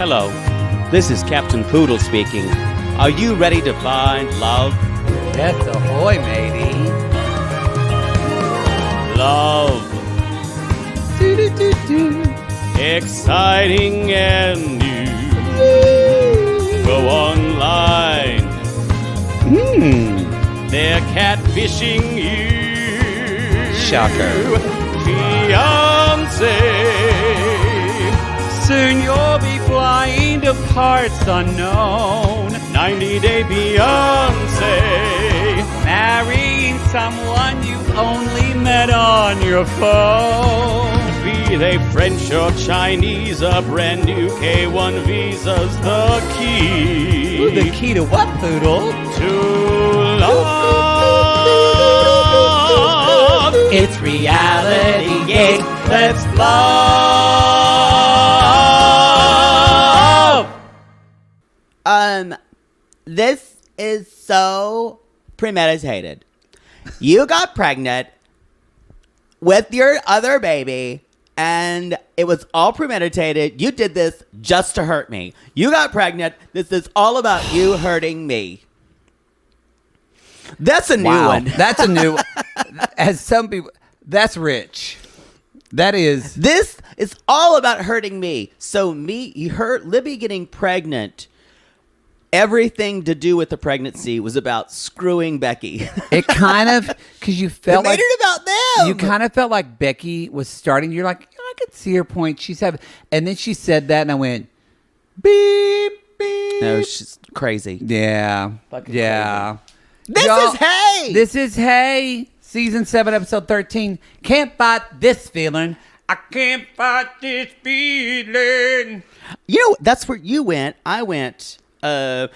Hello, this is Captain Poodle speaking. Are you ready to find love? Yes, ahoy, matey. Love. Exciting and new. Go online. They're catfishing you. Shocker. Fiancé. Soon you'll be flying to parts unknown. 90-day Beyonce. Marrying someone you only met on your phone. Be they French or Chinese, a brand new K1 visa's the key. Ooh, the key to what, Poodle? To love. It's reality gate. Let's love. This is so premeditated. You got pregnant with your other baby, and it was all premeditated. You did this just to hurt me. You got pregnant. This is all about you hurting me. That's a new one. That's a new as some people, that's rich. That is. This is all about hurting me. So Libby getting pregnant, everything to do with the pregnancy was about screwing Becky. It kind of, because you felt It made it about them. You kind of felt like Becky was starting. You're like, I could see her point. And then she said that, and I went, beep, beep. No, she's crazy. Yeah. Fucking yeah. This Y'all, is Hey. This is Hey. Season 7, episode 13. Can't fight this feeling. I can't fight this feeling. You know, that's where you went. I went, I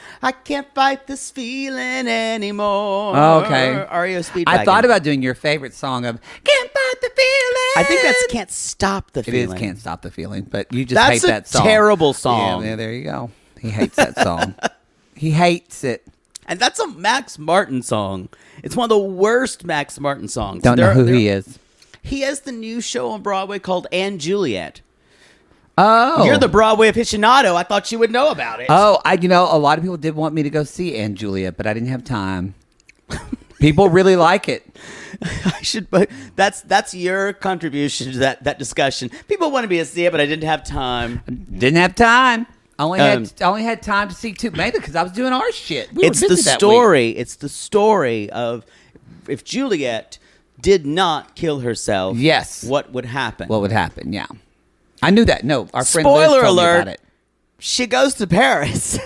can't fight this feeling anymore. Oh, okay. REO Speedwagon. I thought about doing your favorite song of Can't Fight the Feeling. I think that's Can't Stop the It Feeling. is Can't Stop the Feeling, but you just hate that song. That's a terrible song. Yeah, there you go. He hates that song. He hates it. And that's a Max Martin song. It's one of the worst Max Martin songs. Don't know who he is. He has the new show on Broadway called Anne Juliet. Oh. You're the Broadway aficionado. I thought you would know about it. Oh, a lot of people did want me to go see Anne Juliet, but I didn't have time. People really like it. I should, but that's your contribution to that discussion. People wanted me to see it, but I didn't have time. Didn't have time. I only had time to see two, mainly because I was doing our shit. It's the story. It's the story of if Juliet did not kill herself. Yes. What would happen? What would happen? Yeah, I knew that. No, our friend Liz Spoiler told me alert. about it. She goes to Paris.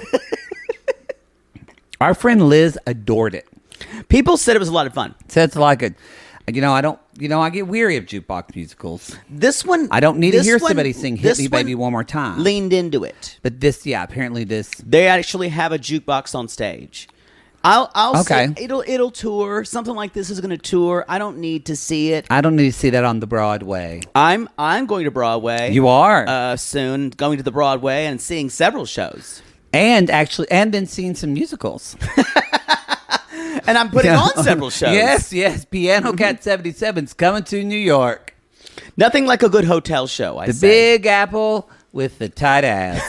Our friend Liz adored it. People said it was a lot of fun. So it's like I get weary of jukebox musicals. This one, I don't need to hear somebody sing "Hit Me, Baby, One More Time." Leaned into it, But apparently this. they actually have a jukebox on stage. I'll Okay. say it'll tour. Something like this is going to tour. I don't need to see it. I don't need to see that on the Broadway. I'm going to Broadway. You are soon going to the Broadway and seeing several shows. and then seeing some musicals. And I'm putting on several shows. Yes. Piano Cat 77's coming to New York. Nothing like a good hotel show, The Big Apple with the tight ass.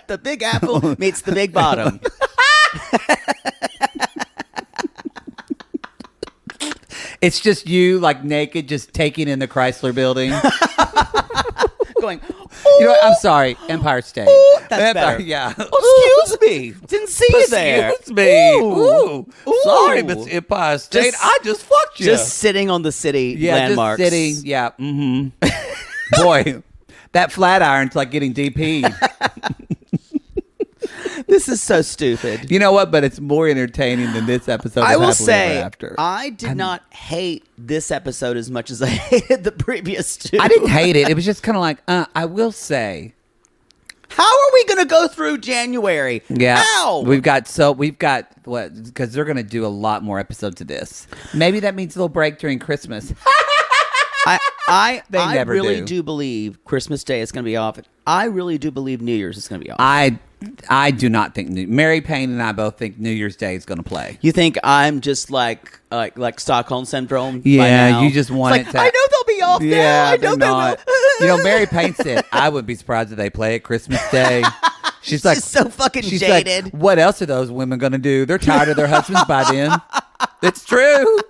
The Big Apple meets the Big Bottom. It's just you, like naked, just taking in the Chrysler Building. Going, You know what? I'm sorry, Empire State. that's better. Yeah. Excuse me. Didn't see you there. Excuse me. Ooh. Sorry, Ooh. Miss Empire State. Just- I just fucked you. Just sitting on the city landmarks. Just sitting. Yeah. Mm-hmm. Boy, that Flatiron's like getting DP'd. This is so stupid. You know what? But it's more entertaining than this episode. I of will Happily say, Ever After. I did not hate this episode as much as I hated the previous two. I didn't hate it. It was just kind of like, I will say. How are we going to go through January? Yeah. How? We've got what? Because they're going to do a lot more episodes of this. Maybe that means a little break during Christmas. They I never really do. do believe Christmas Day is going to be off. I really do believe New Year's is going to be off. I do not think Mary Payne and I both think New Year's Day is going to play. You think I'm just like Stockholm syndrome? by Yeah, now? you just want It's it to. I know they'll be off now. Yeah, I know they're not. they will. Mary Payne said, "I would be surprised if they play it Christmas Day." She's like, just so fucking she's jaded. Like, what else are those women going to do? They're tired of their husbands by then. It's true.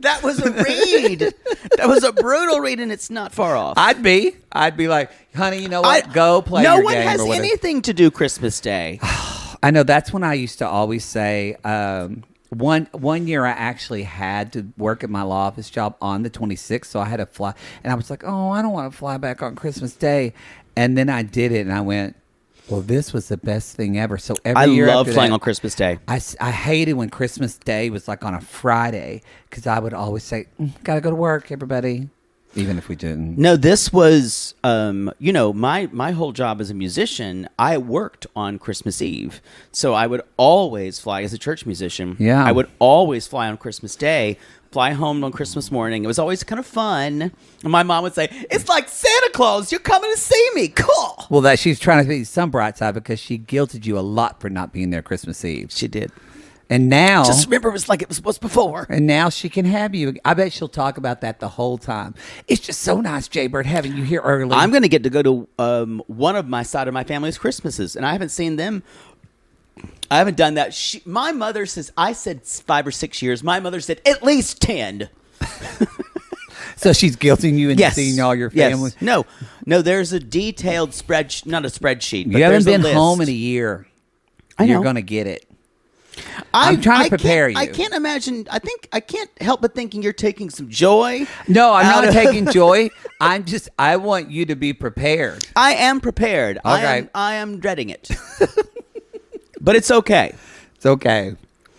That was a read. That was a brutal read, and it's not far off. I'd be like, honey, you know what? Go play no your one game has or whatever. anything to do Christmas Day. I know that's when I used to always say. One year I actually had to work at my law office job on the 26th, so I had to fly, and I was like, oh, I don't want to fly back on Christmas Day, and then I did it, and I went, well, this was the best thing ever. So every year I love after flying that, on Christmas Day. I hated when Christmas Day was like on a Friday because I would always say, gotta go to work, everybody, even if we didn't. No, this was, my whole job as a musician, I worked on Christmas Eve. So I would always fly as a church musician. Yeah. I would always fly on Christmas Day, fly home on Christmas morning. It was always kind of fun. And my mom would say, it's like Santa Claus. You're coming to see me. Cool. Well, that she's trying to be some bright side because she guilted you a lot for not being there Christmas Eve. She did. And now, Just remember it was like it was before. and now she can have you. I bet she'll talk about that the whole time. It's just so nice, Jaybird, having you here early. I'm going to get to go to one of my side of my family's Christmases, and I haven't seen them. I haven't done that. My mother says, I said 5 or 6 years. My mother said at least 10. So she's guilting you into Yes. seeing all your family. Yes. No, there's a detailed spreadsheet, not a spreadsheet. But You haven't there's a been list. home in a year. I know. You're going to get it. I'm trying to prepare you. I can't imagine. I can't help but thinking you're taking some joy. No, I'm out not of- taking joy. I want you to be prepared. I am prepared. Okay. I am dreading it. But it's okay. It's okay.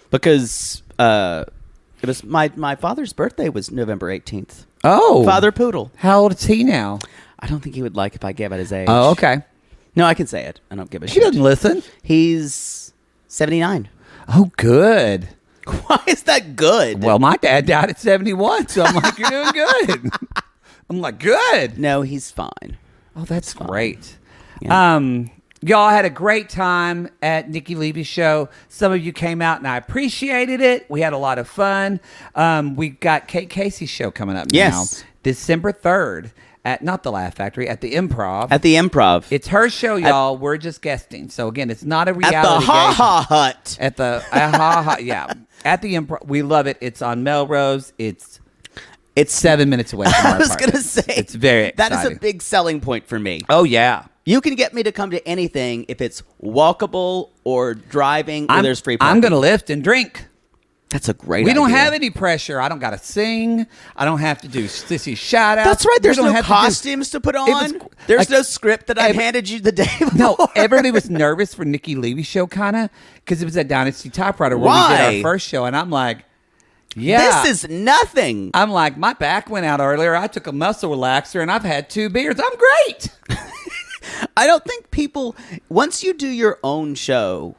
Because it was my father's birthday was November 18th. Oh. Father Poodle. How old is he now? I don't think he would like if I gave out his age. Oh, okay. No, I can say it. I don't give a He shit. doesn't listen. He's 79. Oh, good. Why is that good? Well, my dad died at 71, so I'm like, you're doing good. I'm like, good. No, he's fine. Oh, that's great. Yeah. Y'all had a great time at Nikki Levy's show. Some of you came out, and I appreciated it. We had a lot of fun. We got Kate Casey's show coming up Yes. now, December 3rd, at not the Laugh Factory, at the Improv. At the Improv. It's her show, y'all. We're just guesting. So, again, it's not a reality At the Ha game. Ha Hut. At the Ha Ha, yeah. At the Improv. We love it. It's on Melrose. It's 7 minutes away from our I was apartment. going to say. It's very exciting. That is a big selling point for me. Oh, yeah. You can get me to come to anything if it's walkable or driving or there's free parking. I'm going to lift and drink. That's a great We don't idea. have any pressure. I don't got to sing. I don't have to do sissy shout outs. That's right. There's We don't no have to do- costumes to put It was- on. There's like, no script that I handed you the day before. No, everybody was nervous for Nikki Levy's show, kind of, because it was at Dynasty Typewriter where we Why? did our first show, and I'm like, yeah. This is nothing. I'm like, my back went out earlier. I took a muscle relaxer, and I've had 2 beers. I'm great. I don't think people, once you do your own show,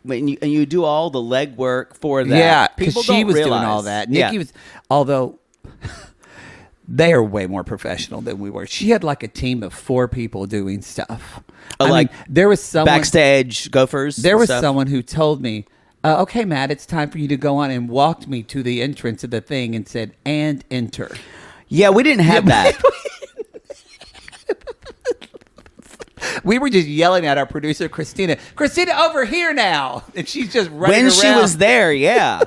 and you do all the legwork for that, Yeah, people because she don't was doing realize. all that. Yeah. Nikki was, although they are way more professional than we were. She had like a team of 4 people doing stuff. Like there was someone backstage gophers. There and was stuff. someone who told me, "Okay, Matt, it's time for you to go on," and walked me to the entrance of the thing and said, "And enter." Yeah, we didn't have that. We were just yelling at our producer, Christina, over here now. And she's just running When around. she was there, yeah.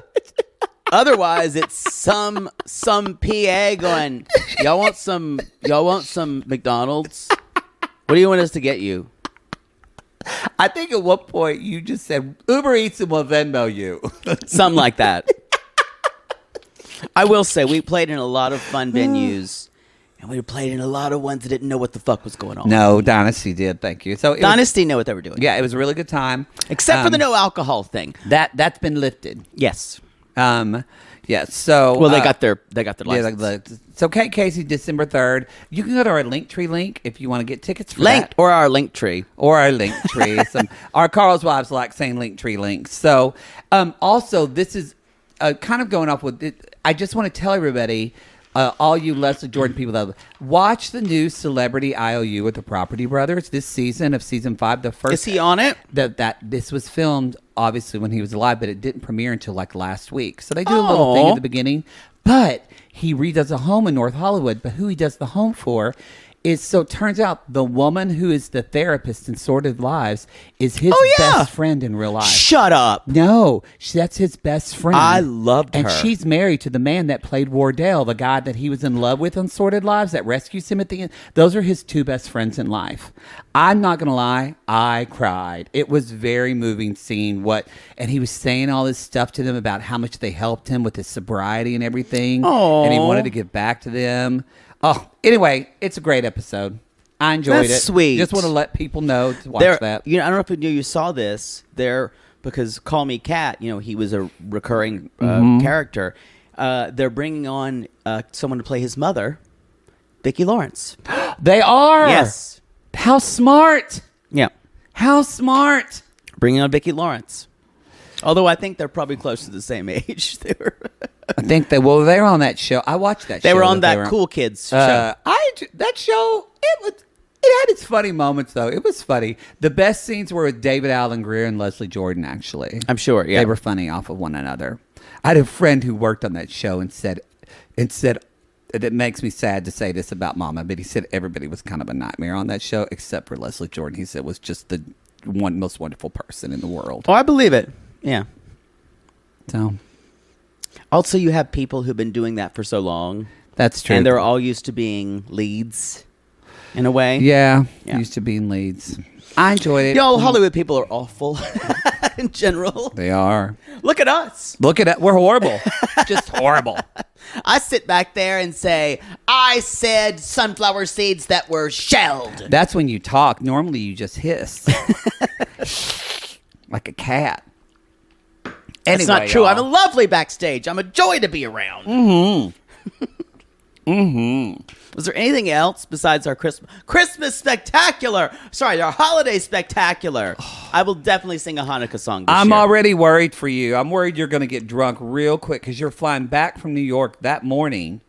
Otherwise, it's some PA going, y'all want some McDonald's? What do you want us to get you? I think at one point you just said, Uber Eats and we'll Venmo you. Something like that. I will say, we played in a lot of fun venues. And we played in a lot of ones that didn't know what the fuck was going on. No, Dynasty did. Thank you. So it was, Dynasty knew what they were doing. yeah, it was a really good time. Except for the no alcohol thing. That's been lifted. Yes. Yeah. So Well, they got their yeah, license. so Kate Casey, December 3rd. You can go to our Linktree link if you want to get tickets for Linked that. or our link tree. Or our Linktree. Our Carl's wives like saying Linktree links. So also, this is kind of going off with it. I just want to tell everybody, all you Leslie Jordan people that watch the new Celebrity IOU with the Property Brothers this season of season 5. The first Is he on it? that this was filmed obviously when he was alive, but it didn't premiere until like last week. So they do a little thing at the beginning, but he redoes a home in North Hollywood. But who he does the home for is, so it turns out the woman who is the therapist in Sordid Lives is his best friend in real life. Shut up. No, that's his best friend. I loved her. And she's married to the man that played Wardell, the guy that he was in love with on Sordid Lives that rescues him at the end. Those are his 2 best friends in life. I'm not going to lie. I cried. It was very moving seeing and he was saying all this stuff to them about how much they helped him with his sobriety and everything. Aww. And he wanted to give back to them. Oh, anyway, it's a great episode. I enjoyed it. That's sweet. Just want to let people know to watch that. I don't know if you saw this there, because Call Me Kat, he was a recurring character. They're bringing on someone to play his mother, Vicki Lawrence. They are. Yes. How smart. Yeah. How smart. Bringing on Vicki Lawrence. Although I think they're probably close to the same age. They were. I think they were on that show. I watched that show. They were on that Cool Kids show. That show, it had its funny moments, though. It was funny. The best scenes were with David Alan Grier and Leslie Jordan, actually. I'm sure, yeah. They were funny off of one another. I had a friend who worked on that show and said, it makes me sad to say this about Mama, but he said everybody was kind of a nightmare on that show, except for Leslie Jordan. He said was just the most wonderful person in the world. Oh, I believe it. Yeah. So... Also, you have people who've been doing that for so long. That's true. And they're all used to being leads, in a way. Yeah. Used to being leads. I enjoyed it. Hollywood people are awful in general. They are. Look at us. We're horrible. Just horrible. I sit back there and say, I said sunflower seeds that were shelled. That's when you talk. Normally, you just hiss. Like a cat. That's not true. I'm a lovely backstage. I'm a joy to be around. Was there anything else besides our Christmas spectacular? Sorry, our holiday spectacular. I will definitely sing a Hanukkah song this year. I'm already worried for you. I'm worried you're going to get drunk real quick because you're flying back from New York that morning,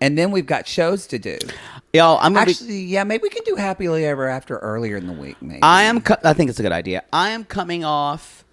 and then we've got shows to do. Y'all, maybe we can do Happily Ever After earlier in the week. Maybe I think it's a good idea. I am coming off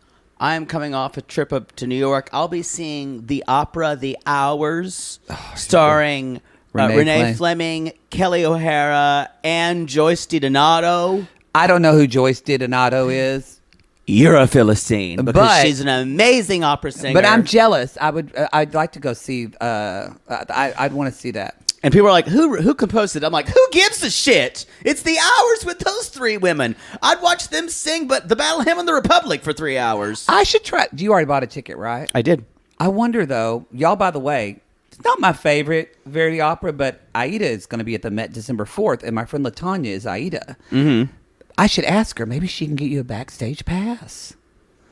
a trip up to New York. I'll be seeing the opera The Hours, starring Renee Fleming, Kelly O'Hara, and Joyce DiDonato. I don't know who Joyce DiDonato is. You're a Philistine because she's an amazing opera singer. But I'm jealous. I'd like to go see. I'd want to see that. And people are like, who composed it? I'm like, who gives a shit? It's The Hours with those 3 women. I'd watch them sing but the Battle Hymn of the Republic for 3 hours. I should try. You already bought a ticket, right? I did. I wonder, though, y'all, by the way, it's not my favorite Verdi opera, but Aida is going to be at the Met December 4th, and my friend LaTanya is Aida. Mm-hmm. I should ask her. Maybe she can get you a backstage pass.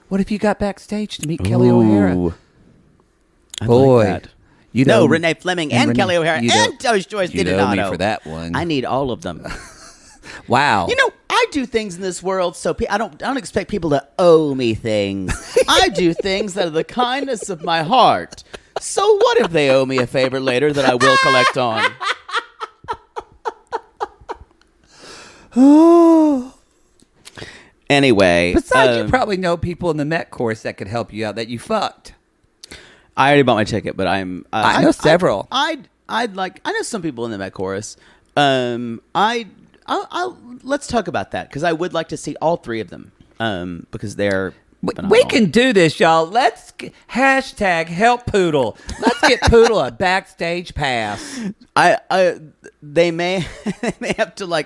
What if you got backstage to meet Kelly O'Hara? Boy. Like that. Renee Fleming and Kelly O'Hara and Joyce DiDonato. You know me for that one. I need all of them. Wow. I do things in this world, so I don't expect people to owe me things. I do things out of the kindness of my heart. So what if they owe me a favor later that I will collect on? Anyway. Besides, you probably know people in the Met Chorus that could help you out that you fucked. I already bought my ticket, but I know several. I know some people in the Met Chorus. I'll let's talk about that because I would like to see all 3 of them. Because they're phenomenal. We can do this, y'all. Let's hashtag help Poodle. Let's get Poodle a backstage pass. They may have to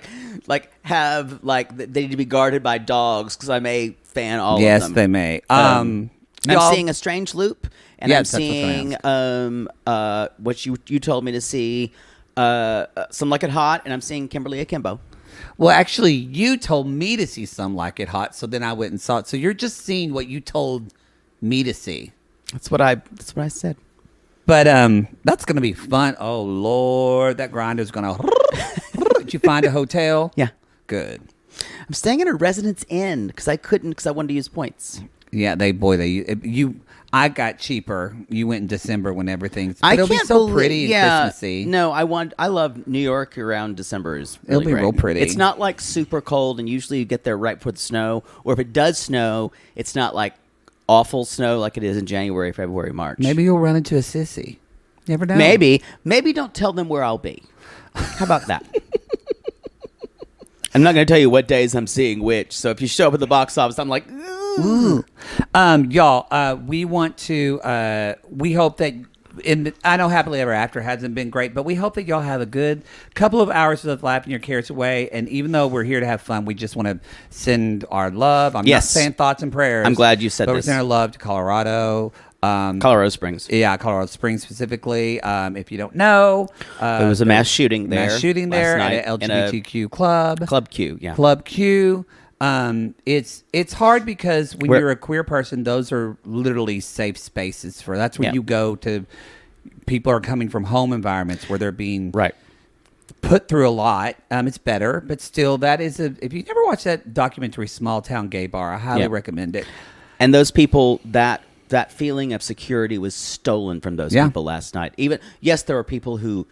have they need to be guarded by dogs because I may fan all of them. Yes, they may. I'm seeing A Strange Loop, and I'm seeing what you told me to see, Some Like It Hot, and I'm seeing Kimberly Akimbo. Well, actually, you told me to see Some Like It Hot, so then I went and saw it. So you're just seeing what you told me to see. That's what I said. But that's going to be fun. Oh, Lord, that grinder's going to... Did you find a hotel? Yeah. Good. I'm staying in a Residence Inn because I wanted to use points. Yeah, I got cheaper. You went in December when everything's. I it'll can't be so believe, pretty and yeah, Christmassy. No, I love New York around December. Is really It'll be great. real pretty. It's not like super cold, and usually you get there right before the snow. Or if it does snow, it's not like awful snow like it is in January, February, March. Maybe you'll run into a sissy. Never know. Maybe don't tell them where I'll be. How about that? I'm not going to tell you what days I'm seeing which. So if you show up at the box office, I'm like, ooh. Y'all, we want to. We hope that. I know Happily Ever After hasn't been great, but we hope that y'all have a good couple of hours of laughing your cares away. And even though we're here to have fun, we just want to send our love. I'm not saying thoughts and prayers. I'm glad you said but this. We're sending our love to Colorado. Colorado Springs. Yeah, Colorado Springs specifically. If you don't know, there was a mass shooting there. Mass shooting there at an LGBTQ club. Club Q, yeah. Club Q. It's hard because when you're a queer person, those are literally safe spaces for. That's where you go to. People are coming from home environments where they're being put through a lot. It's better, but still, that is a. If you never watched that documentary, Small Town Gay Bar, I highly recommend it. And those people that feeling of security was stolen from those people last night. Even yes, there were people who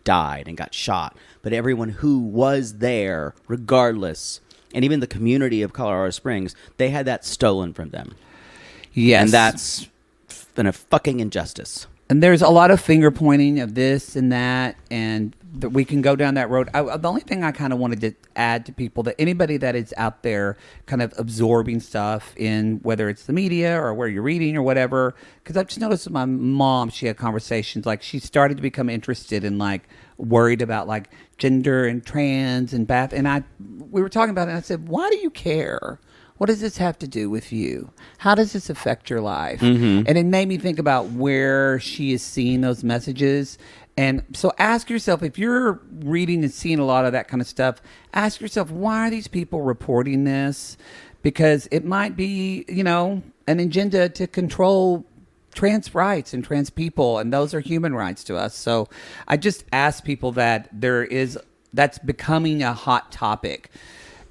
died and got shot, but everyone who was there, regardless. And even the community of Colorado Springs, they had that stolen from them. Yes. And that's been a fucking injustice. And there's a lot of finger pointing of this and that, and we can go down that road. The only thing I kind of wanted to add to people, that anybody that is out there kind of absorbing stuff in, whether it's the media or where you're reading or whatever, because I've just noticed with my mom, she had conversations, like she started to become interested in, like, worried about like gender and trans and bath. And we were talking about it, and I said, why do you care? What does this have to do with you? How does this affect your life? And it made me think about where she is seeing those messages. And so ask yourself, if you're reading and seeing a lot of that kind of stuff, ask yourself, why are these people reporting this? Because it might be, an agenda to control trans rights and trans people, and those are human rights to us. So I just ask people that's becoming a hot topic.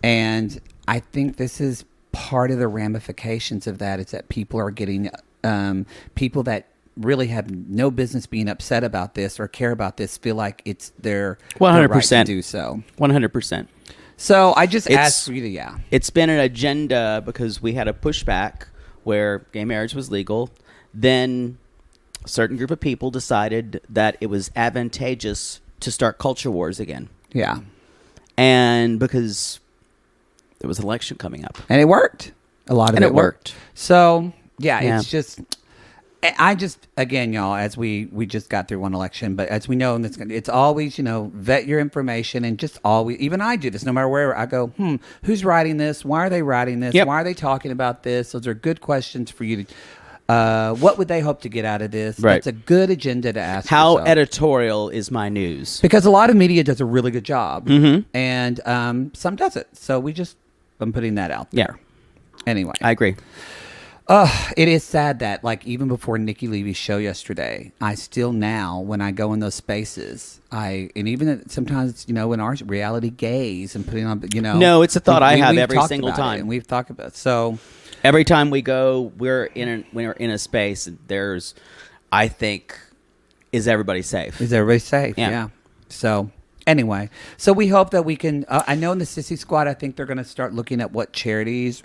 And I think this is part of the ramifications of that, is that people are getting people that really have no business being upset about this or care about this feel like it's their 100% right to do so. 100%. So I just asked you to, It's been an agenda because we had a pushback where gay marriage was legal. Then a certain group of people decided that it was advantageous to start culture wars again. Yeah. And because there was an election coming up. And it worked. A lot of it worked. So, it's just... again, y'all, as we just got through one election, but as we know, it's always, vet your information, and just always, even I do this, no matter where I go, who's writing this? Why are they writing this? Yep. Why are they talking about this? Those are good questions for you to, what would they hope to get out of this? Right. That's a good agenda to ask How yourself. editorial is my news? Because a lot of media does a really good job, and some doesn't. So I'm putting that out there. Anyway. I agree. It is sad that, like, even before Nikki Levy's show yesterday, I still now, when I go in those spaces, and even sometimes, in our reality gaze and putting on, No, it's a thought I have we've every talked single about it, time. and we've talked about it. So every time we go, we're in a space, and there's, I think, is everybody safe? Is everybody safe? Yeah. So anyway, so we hope that we can. I know in the Sissy Squad, I think they're going to start looking at what charities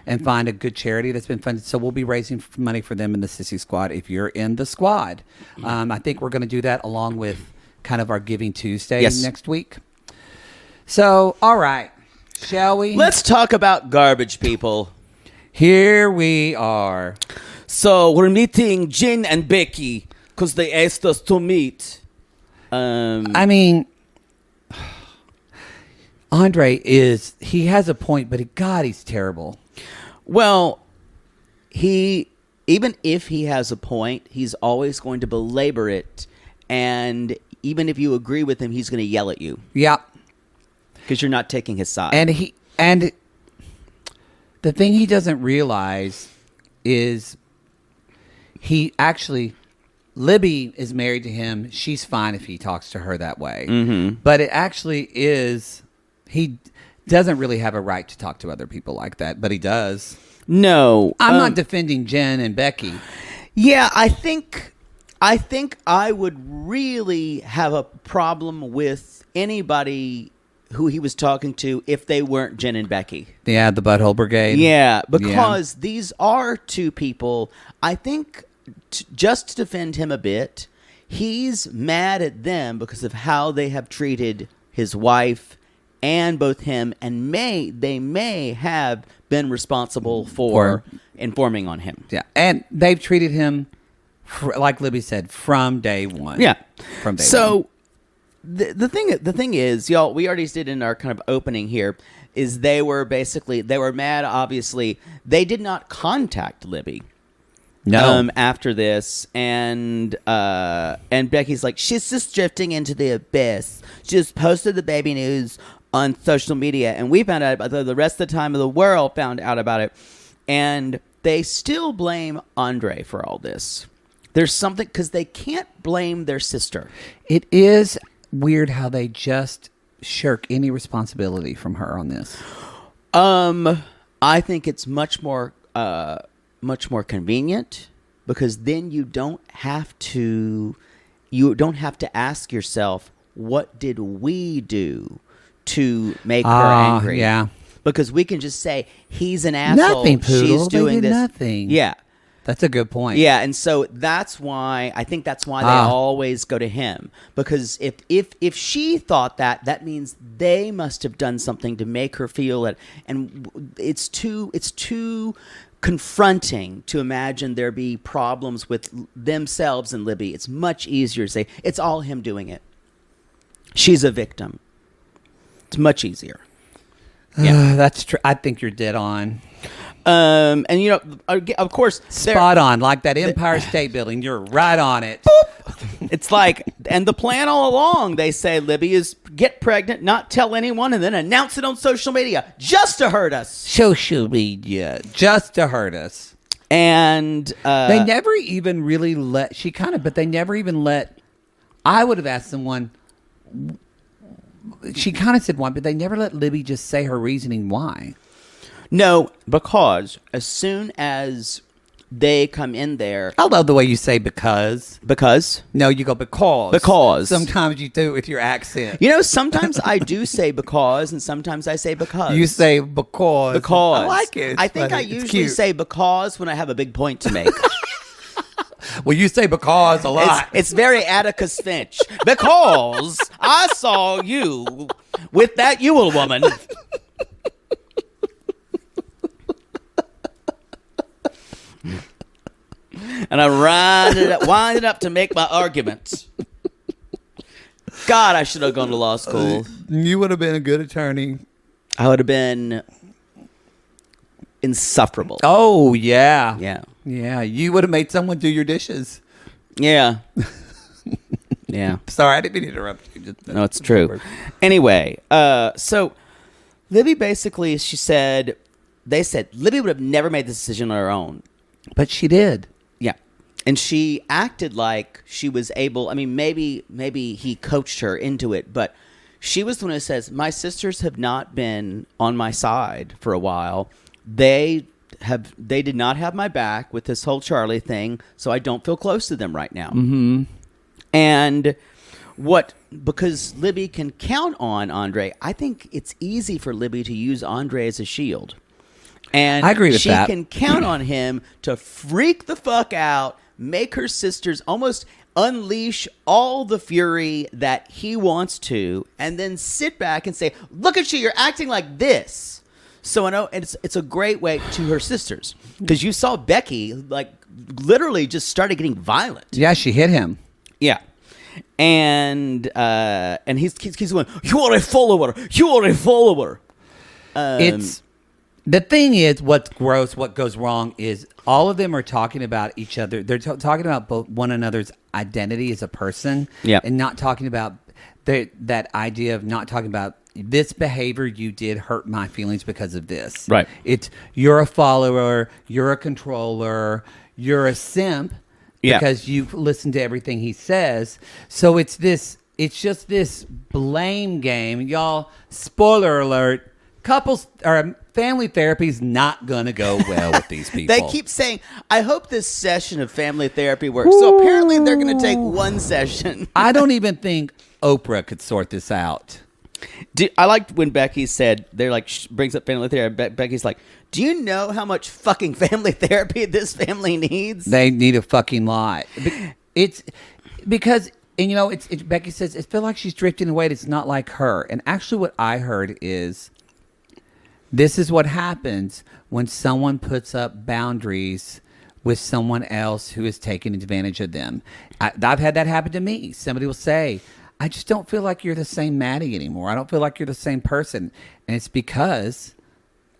and find a good charity that's been funded. So we'll be raising money for them in the Sissy Squad. If you're in the squad, I think we're going to do that along with kind of our Giving Tuesday next week. So, all right, shall we? Let's talk about garbage people. Here we are. So we're meeting Jen and Becky because they asked us to meet. I mean, Andrei he has a point, but God, he's terrible. Well, even if he has a point, he's always going to belabor it. And even if you agree with him, he's going to yell at you. Yeah. Because you're not taking his side. And the thing he doesn't realize is Libby is married to him. She's fine if he talks to her that way. Mm-hmm. But it actually is, doesn't really have a right to talk to other people like that, but he does. No. I'm not defending Jen and Becky. Yeah, I think I would really have a problem with anybody who he was talking to if they weren't Jen and Becky. Yeah, the Butthole Brigade. Yeah, because these are two people. I think just to defend him a bit, he's mad at them because of how they have treated his wife and both him, and they may have been responsible for informing on him. Yeah, and they've treated him, like Libby said, from day one. Yeah, from day one. So the thing is, y'all, we already did in our kind of opening here, is they were mad. Obviously, they did not contact Libby. No. After this, and Becky's like, she's just drifting into the abyss. She just posted the baby news on social media, and we found out about it. The rest of the time of the world found out about it, and they still blame Andrei for all this. There's something, because they can't blame their sister. It is weird how they just shirk any responsibility from her on this. I think it's much more convenient, because then you don't have to ask yourself, what did we do to make her angry? Yeah. Because we can just say, he's an asshole. Nothing, Poodle. She's doing they did this. Nothing. Yeah. That's a good point. Yeah, and so that's why they always go to him, because if she thought that means they must have done something to make her feel it, and it's too confronting to imagine there be problems with themselves and Libby. It's much easier to say it's all him doing it. She's a victim. It's much easier. Yeah, that's true. I think you're dead on. And of course, spot on, like that Empire State Building. You're right on it. It's like, and the plan all along, they say, Libby, is get pregnant, not tell anyone, and then announce it on social media just to hurt us. Social media, just to hurt us. And they never even really let. But they never even let. I would have asked someone. She kind of said why, but they never let Libby just say her reasoning why. No, because as soon as they come in there... I love the way you say because. Because? No, you go because. Because. Sometimes you do it with your accent. Sometimes I do say because, and sometimes I say because. You say because. Because. I like it. I think I usually say because when I have a big point to make. Well, you say because a lot. It's very Atticus Finch. Because I saw you with that Ewell woman. And I wind it up to make my arguments. God, I should have gone to law school. You would have been a good attorney. I would have been insufferable. Oh, yeah. Yeah. Yeah, you would have made someone do your dishes. Yeah. Yeah. Sorry, I didn't mean to interrupt you. No, it's true. Anyway, so Libby basically, they said Libby would have never made this decision on her own. But she did. Yeah. And she acted like she was able, I mean, maybe he coached her into it, but she was the one who says, my sisters have not been on my side for a while. They did not have my back with this whole Charlie thing, so I don't feel close to them right now. Mm-hmm. And because Libby can count on Andrei, I think it's easy for Libby to use Andrei as a shield. And I agree with that. She can count on him to freak the fuck out, make her sisters almost unleash all the fury that he wants to, and then sit back and say, look at you, you're acting like this. So I know it's a great way to her sisters, because you saw Becky literally just started getting violent. Yeah, she hit him. Yeah, and he's going, you are a follower. You are a follower. It's the thing is, what's gross, what goes wrong is all of them are talking about each other. They're talking about both one another's identity as a person, and not talking about that idea of not talking about. This behavior you did hurt my feelings because of this. Right. It's you're a follower, you're a controller, you're a simp because you listen to everything he says. So it's just this blame game. Y'all, spoiler alert, couples or family therapy is not going to go well with these people. They keep saying, I hope this session of family therapy works. So apparently they're going to take one session. I don't even think Oprah could sort this out. I liked when Becky said, they're like, brings up family therapy. Becky's like, do you know how much fucking family therapy this family needs? They need a fucking lot. It's because, and you know, it's Becky says, it feels like she's drifting away. It's not like her. And actually what I heard is, this is what happens when someone puts up boundaries with someone else who is taking advantage of them. I've had that happen to me. Somebody will say, I just don't feel like you're the same Maddie anymore. I don't feel like you're the same person. And it's because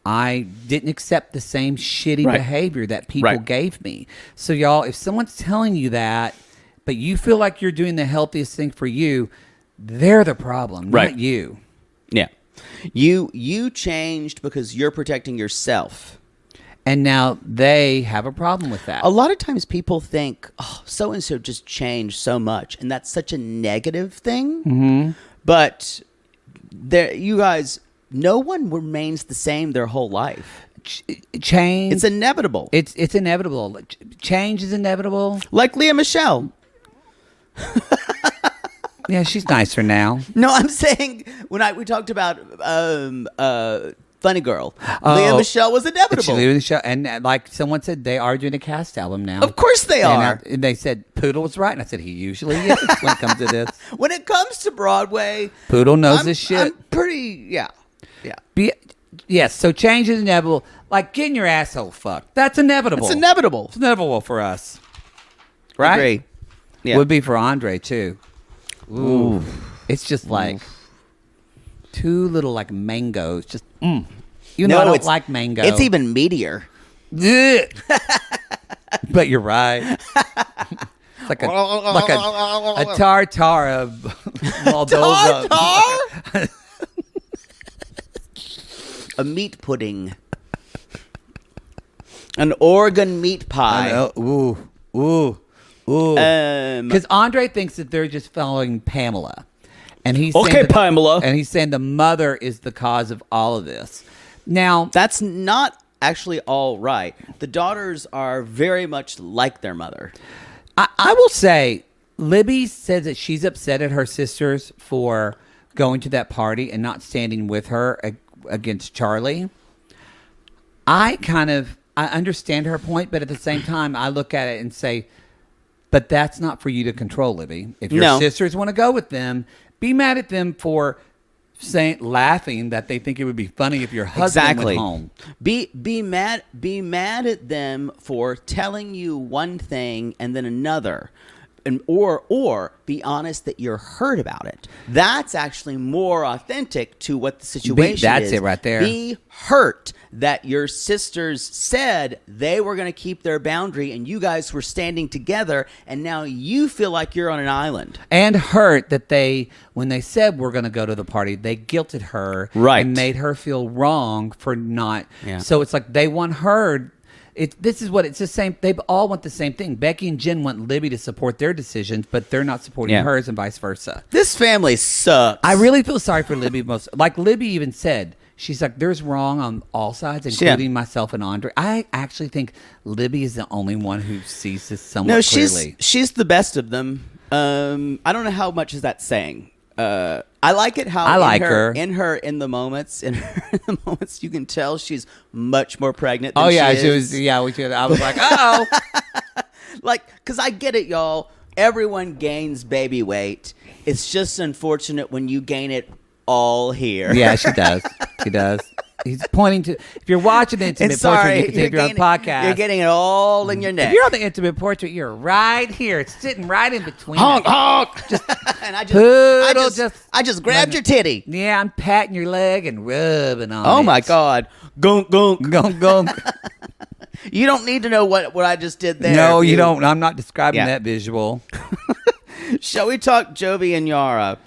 I didn't accept the same shitty behavior that people gave me. So y'all, if someone's telling you that, but you feel like you're doing the healthiest thing for you, they're the problem, not you. Yeah. You changed because you're protecting yourself. And now they have a problem with that. A lot of times people think, oh, so-and-so just changed so much. And that's such a negative thing. Mm-hmm. But you guys, no one remains the same their whole life. Change. It's inevitable. It's inevitable. Change is inevitable. Like Leah Michelle. Yeah, she's nicer now. No, I'm saying when we talked about Funny Girl, Leah Michelle was inevitable. Leah Michelle, and like someone said, they are doing a cast album now. Of course they are. And they said Poodle was right, and I said he usually is when it comes to this. When it comes to Broadway, Poodle knows his shit. I'm pretty, yeah. Yes, so change is inevitable. Like getting your asshole fucked. That's inevitable. It's inevitable. It's inevitable for us. Right? Agree. Yeah. Would be for Andrei, too. Ooh. It's just like two little like mangoes. Just, You know, I don't like mango. It's even meatier. But you're right. It's like a tartar of Moldova. Tartar? A meat pudding. An Oregon meat pie. Ooh. Because Andrei thinks that they're just following Pamela. And he's saying Pamela. And he's saying the mother is the cause of all of this. Now, that's not actually all right. The daughters are very much like their mother. I will say, Libby says that she's upset at her sisters for going to that party and not standing with her against Charlie. I understand her point, but at the same time, I look at it and say, but that's not for you to control, Libby. If your sisters want to go with them, be mad at them for laughing that they think it would be funny if your husband went home. Be mad at them for telling you one thing and then another. Or be honest that you're hurt about it. That's actually more authentic to what the situation is. That's it right there. Be hurt that your sisters said they were going to keep their boundary and you guys were standing together and now you feel like you're on an island. And hurt that when they said we're going to go to the party, they guilted her and made her feel wrong for not. Yeah. So it's like they want her. It's the same. They all want the same thing. Becky and Jen want Libby to support their decisions, but they're not supporting hers, and vice versa. This family sucks. I really feel sorry for Libby. Like Libby even said, she's like, "There's wrong on all sides, including myself and Andrei." I actually think Libby is the only one who sees this somewhat clearly. She's the best of them. I don't know how much is that saying. I like it how in the moments you can tell she's much more pregnant than she is. I was like, oh. Like, because I get it, y'all. Everyone gains baby weight. It's just unfortunate when you gain it all here. Yeah, she does. She does. He's pointing to. If you're watching the Intimate Portrait, you can take it on the podcast. You're getting it all in your neck. If you're on the Intimate Portrait, you're right here. It's sitting right in between. Honk, honk. And I just grabbed your titty. Yeah, I'm patting your leg and rubbing on it. Oh my God. Gunk, gunk. Gunk, gunk. You don't need to know what I just did there. No, you don't. I'm not describing that visual. Shall we talk Jovi and Yara?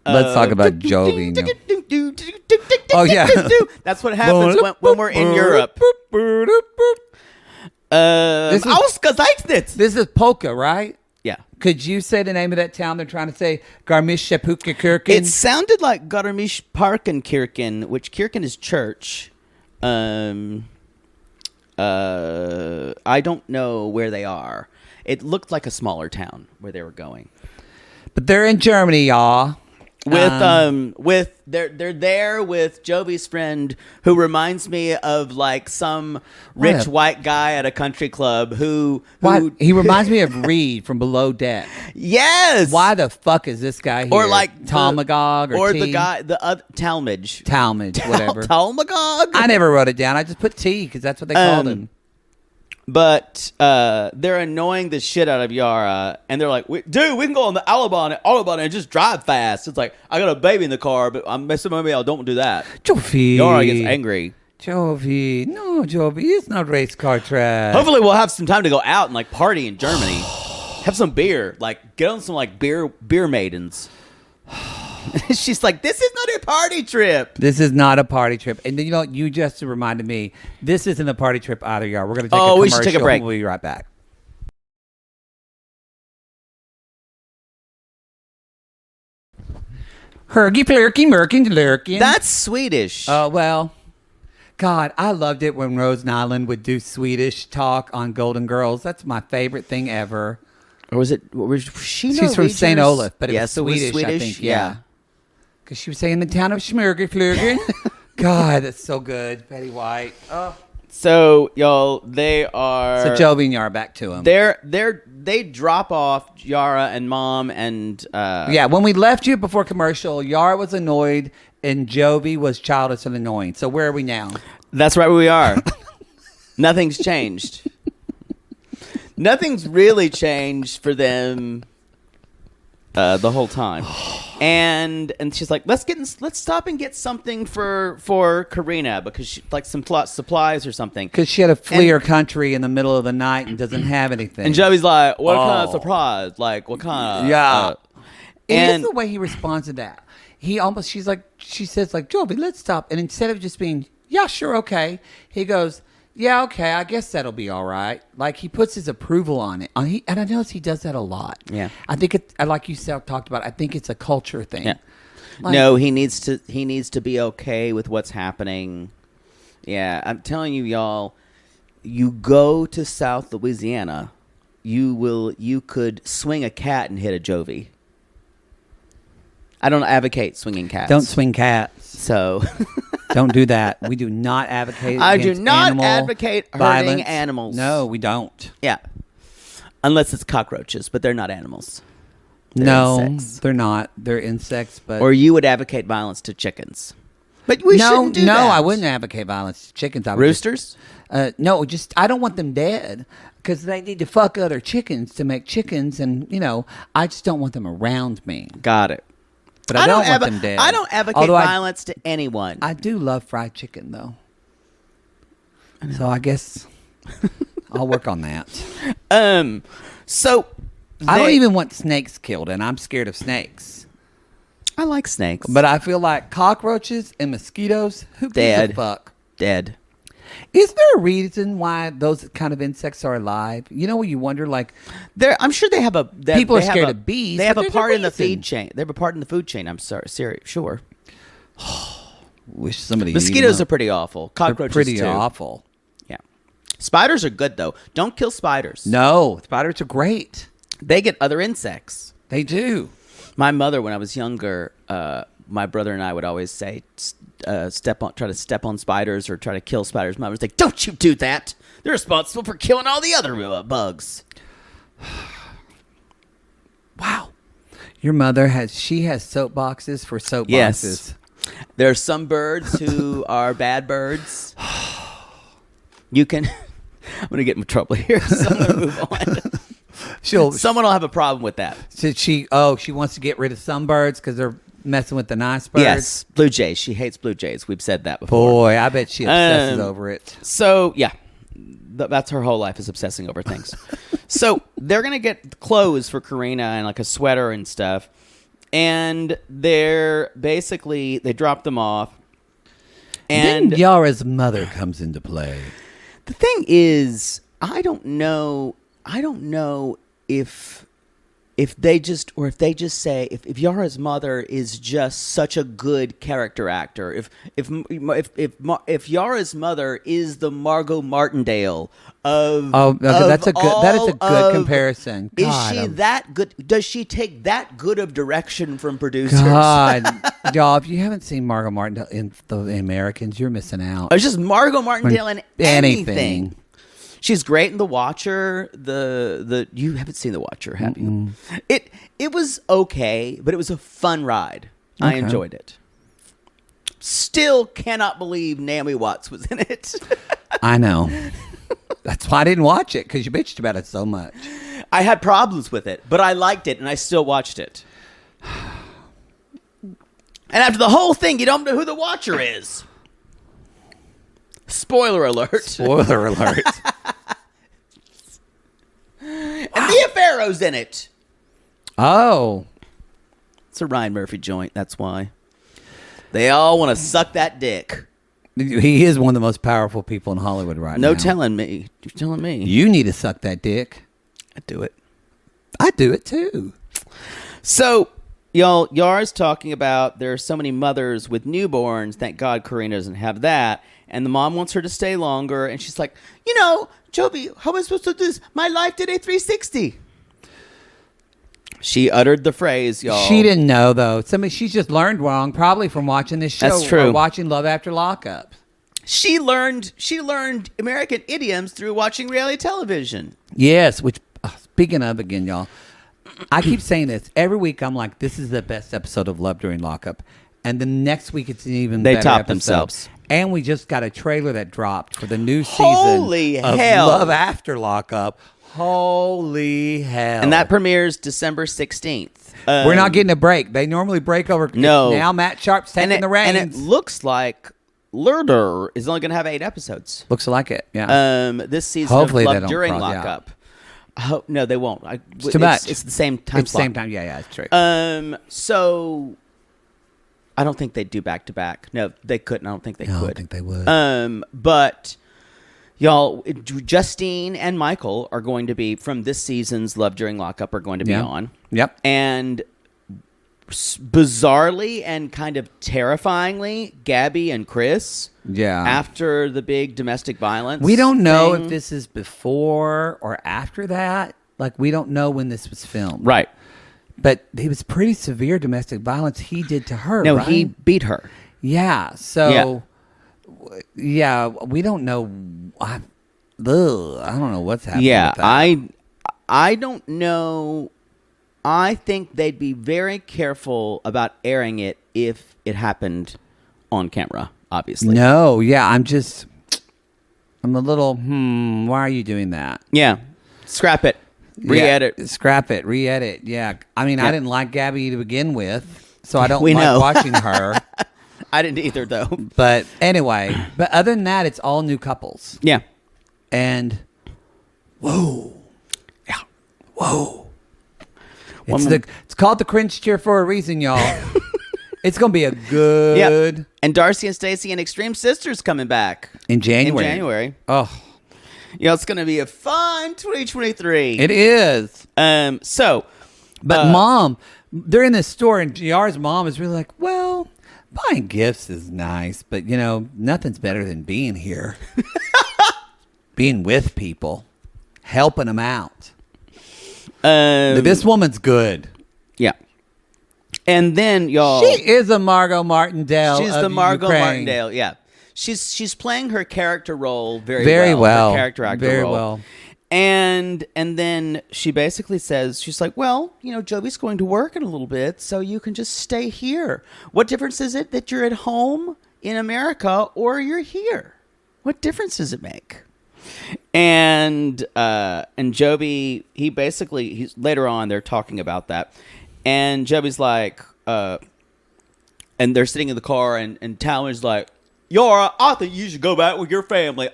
Let's talk about Jovi. Oh, yeah. That's what happens when we're in Europe. This is polka, right? Yeah. Could you say the name of that town they're trying to say? Garmisch-Partenkirchen? It sounded like Garmisch-Partenkirchen, which Kirchen is church. I don't know where they are. It looked like a smaller town where they were going. But they're in Germany, y'all. With they're there with Jovi's friend, who reminds me of like some rich white guy at a country club who He reminds me of Reed from Below Deck. Yes. Why the fuck is this guy here? Or like Talmagog or T? the guy the other Talmadge. Whatever. Talmagog. I never wrote it down. I just put T because that's what they called him. But they're annoying the shit out of Yara, and they're like, "Dude, we can go on the Autobahn and just drive fast." It's like, I got a baby in the car, but I'm messing with me. I don't want to do that. Jovi. Yara gets angry. Jovi. No, Jovi. It's not race car track. Hopefully, we'll have some time to go out and like party in Germany. Have some beer. Like, get on some like beer maidens. She's like, this is not a party trip. This is not a party trip. And you know, you just reminded me, this isn't a party trip either, y'all. We're going to take a commercial. We should take a break. We'll be right back. Hergy, flurky, merkin, lurkin. That's Swedish. Oh, well. God, I loved it when Rose Nyland would do Swedish talk on Golden Girls. That's my favorite thing ever. Or was she She's from St. Olaf, but yes, it was Swedish, I think. Yeah. Because she was saying the town of Schmurgerflurgen. God, that's so good. Betty White. Oh. So, y'all, they are... So Jovi and Yara are back to him. They drop off Yara and Mom and... Yeah, when we left you before commercial, Yara was annoyed and Jovi was childish and annoying. So where are we now? That's right where we are. Nothing's changed. Nothing's really changed for them the whole time. And she's like, let's stop and get something for Karina, because she like some supplies or something. Because she had to flee her country in the middle of the night and doesn't have anything. And Joey's like, what kind of surprise? Like, what kind of... Yeah. And it's the way he responds to that. She says like, Jovi, let's stop. And instead of just being, yeah, sure, okay, he goes, yeah, okay, I guess that'll be all right. Like, he puts his approval on it. And I notice he does that a lot. Yeah. I think like you talked about, I think it's a culture thing. Yeah. Like, no, he needs to be okay with what's happening. Yeah, I'm telling you, y'all, you go to South Louisiana, you could swing a cat and hit a Jovi. I don't advocate swinging cats. Don't swing cats. So... Don't do that. We do not advocate. I do not advocate hurting animals. No, we don't. Yeah, unless it's cockroaches, but they're not animals. Insects. They're not. They're insects. But or you would advocate violence to chickens. But we shouldn't do that. No, I wouldn't advocate violence to chickens. Roosters? No, I don't want them dead because they need to fuck other chickens to make chickens, and I just don't want them around me. Got it. But I don't want them dead. I don't advocate violence to anyone. I do love fried chicken, though. So I guess I'll work on that. So I don't even want snakes killed, and I'm scared of snakes. I like snakes. But I feel like cockroaches and mosquitoes, who gives a fuck? Dead. Is there a reason why those kind of insects are alive? When you wonder, like... I'm sure they have a... People are scared of bees. They have a part in the feed chain. They have a part in the food chain. I'm sorry. Sure. Wish somebody... Mosquitoes are pretty awful. Cockroaches, They're pretty too. awful. Yeah. Spiders are good, though. Don't kill spiders. No. Spiders are great. They get other insects. They do. My mother, when I was younger... my brother and I would always say, try to step on spiders or try to kill spiders. Mom was like, don't you do that. They're responsible for killing all the other bugs. Wow. Your mother has soapboxes for soapboxes. Yes. There are some birds who are bad birds. You can... I'm going to get in trouble here, so I'm going to move on. Someone will have a problem with that. So she wants to get rid of some birds because they're messing with the nice birds. Yes, blue jays. She hates blue jays. We've said that before. Boy, I bet she obsesses over it. So yeah, that's her whole life is obsessing over things. So they're gonna get clothes for Karina and like a sweater and stuff, and they drop them off. And then Yara's mother comes into play. The thing is, I don't know if if they just say if Yara's mother is just such a good character actor, if Yara's mother is the Margot Martindale of that is a good of, comparison. Is God, she that good? Does she take that good of direction from producers? God, y'all, if you haven't seen Margot Martindale in The Americans, you're missing out. It's just Margot Martindale in anything. Anything. She's great in The Watcher. The you haven't seen The Watcher, have you? It was okay, but it was a fun ride. I enjoyed it. Still cannot believe Naomi Watts was in it. I know. That's why I didn't watch it, because you bitched about it so much. I had problems with it, but I liked it, and I still watched it. And after the whole thing, you don't know who The Watcher is. Spoiler alert. Spoiler alert. And Mia Farrow's in it. Oh. It's a Ryan Murphy joint, that's why. They all want to suck that dick. He is one of the most powerful people in Hollywood right now. No telling me. You're telling me. You need to suck that dick. I do it. I do it too. So, y'all, Yara's talking about there are so many mothers with newborns. Thank God Karina doesn't have that. And the mom wants her to stay longer. And she's like, Jovi, how am I supposed to do this? My life did a 360. She uttered the phrase, y'all. She didn't know, though. She's just learned wrong, probably from watching this show. That's true. Or watching Love After Lockup. She learned American idioms through watching reality television. Yes, which, speaking of again, y'all, I keep saying this. Every week I'm like, this is the best episode of Love During Lockup. And the next week it's an even better top episode. themselves. And we just got a trailer that dropped for the new season Holy of hell. Love After Lockup. Holy hell. And that premieres December 16th. We're not getting a break. They normally break over. No. Now Matt Sharp's taking the reins. And it looks like Lurder is only going to have 8 episodes. Looks like it, yeah. This season Hopefully of they Love don't During cross, Lockup. No, they won't. It's too much. It's the same time It's the slot. same time. Yeah, it's true. So I don't think they'd do back-to-back. No, they couldn't. I don't think they could. I don't think they would. But y'all, Justine and Michael are going to be, from this season's Love During Lockup, are going to be on. Yep. And bizarrely and kind of terrifyingly, Gabby and Chris, after the big domestic violence we don't know thing, if this is before or after that. Like, we don't know when this was filmed. Right. But it was pretty severe domestic violence he did to her, No, right? he beat her. Yeah. So, yeah, we don't know. I don't know what's happening with that. I don't know. I think they'd be very careful about airing it if it happened on camera, obviously. No, yeah, I'm a little, why are you doing that? Yeah. Scrap it. Re-edit. Yeah, scrap it. Re-edit. Yeah. I mean, I didn't like Gabby to begin with, so I don't We like know. watching her. I didn't either, though. But anyway, other than that, it's all new couples. Yeah. And, whoa. Yeah. Whoa. It's called the cringe cheer for a reason, y'all. It's going to be a good... Yep. And Darcy and Stacey and Extreme Sisters coming back. In January. Oh. It's going to be a fun 2023. It is. But Mom, they're in this store, and JR's mom is really like, well, buying gifts is nice, but, nothing's better than being here. Being with people. Helping them out. This woman's good. Yeah. And then, y'all... She is a Margot Martindale. She's of the Margot Ukraine. Martindale, yeah. She's playing her character role very well. Her character actor very role. well. And then she basically says, she's like, well, Jovi's going to work in a little bit, so you can just stay here. What difference is it that you're at home in America or you're here? What difference does it make? And Jovi, he's later on they're talking about that, and Jovi's like, and they're sitting in the car, and Talon's like, Yara, I think you should go back with your family.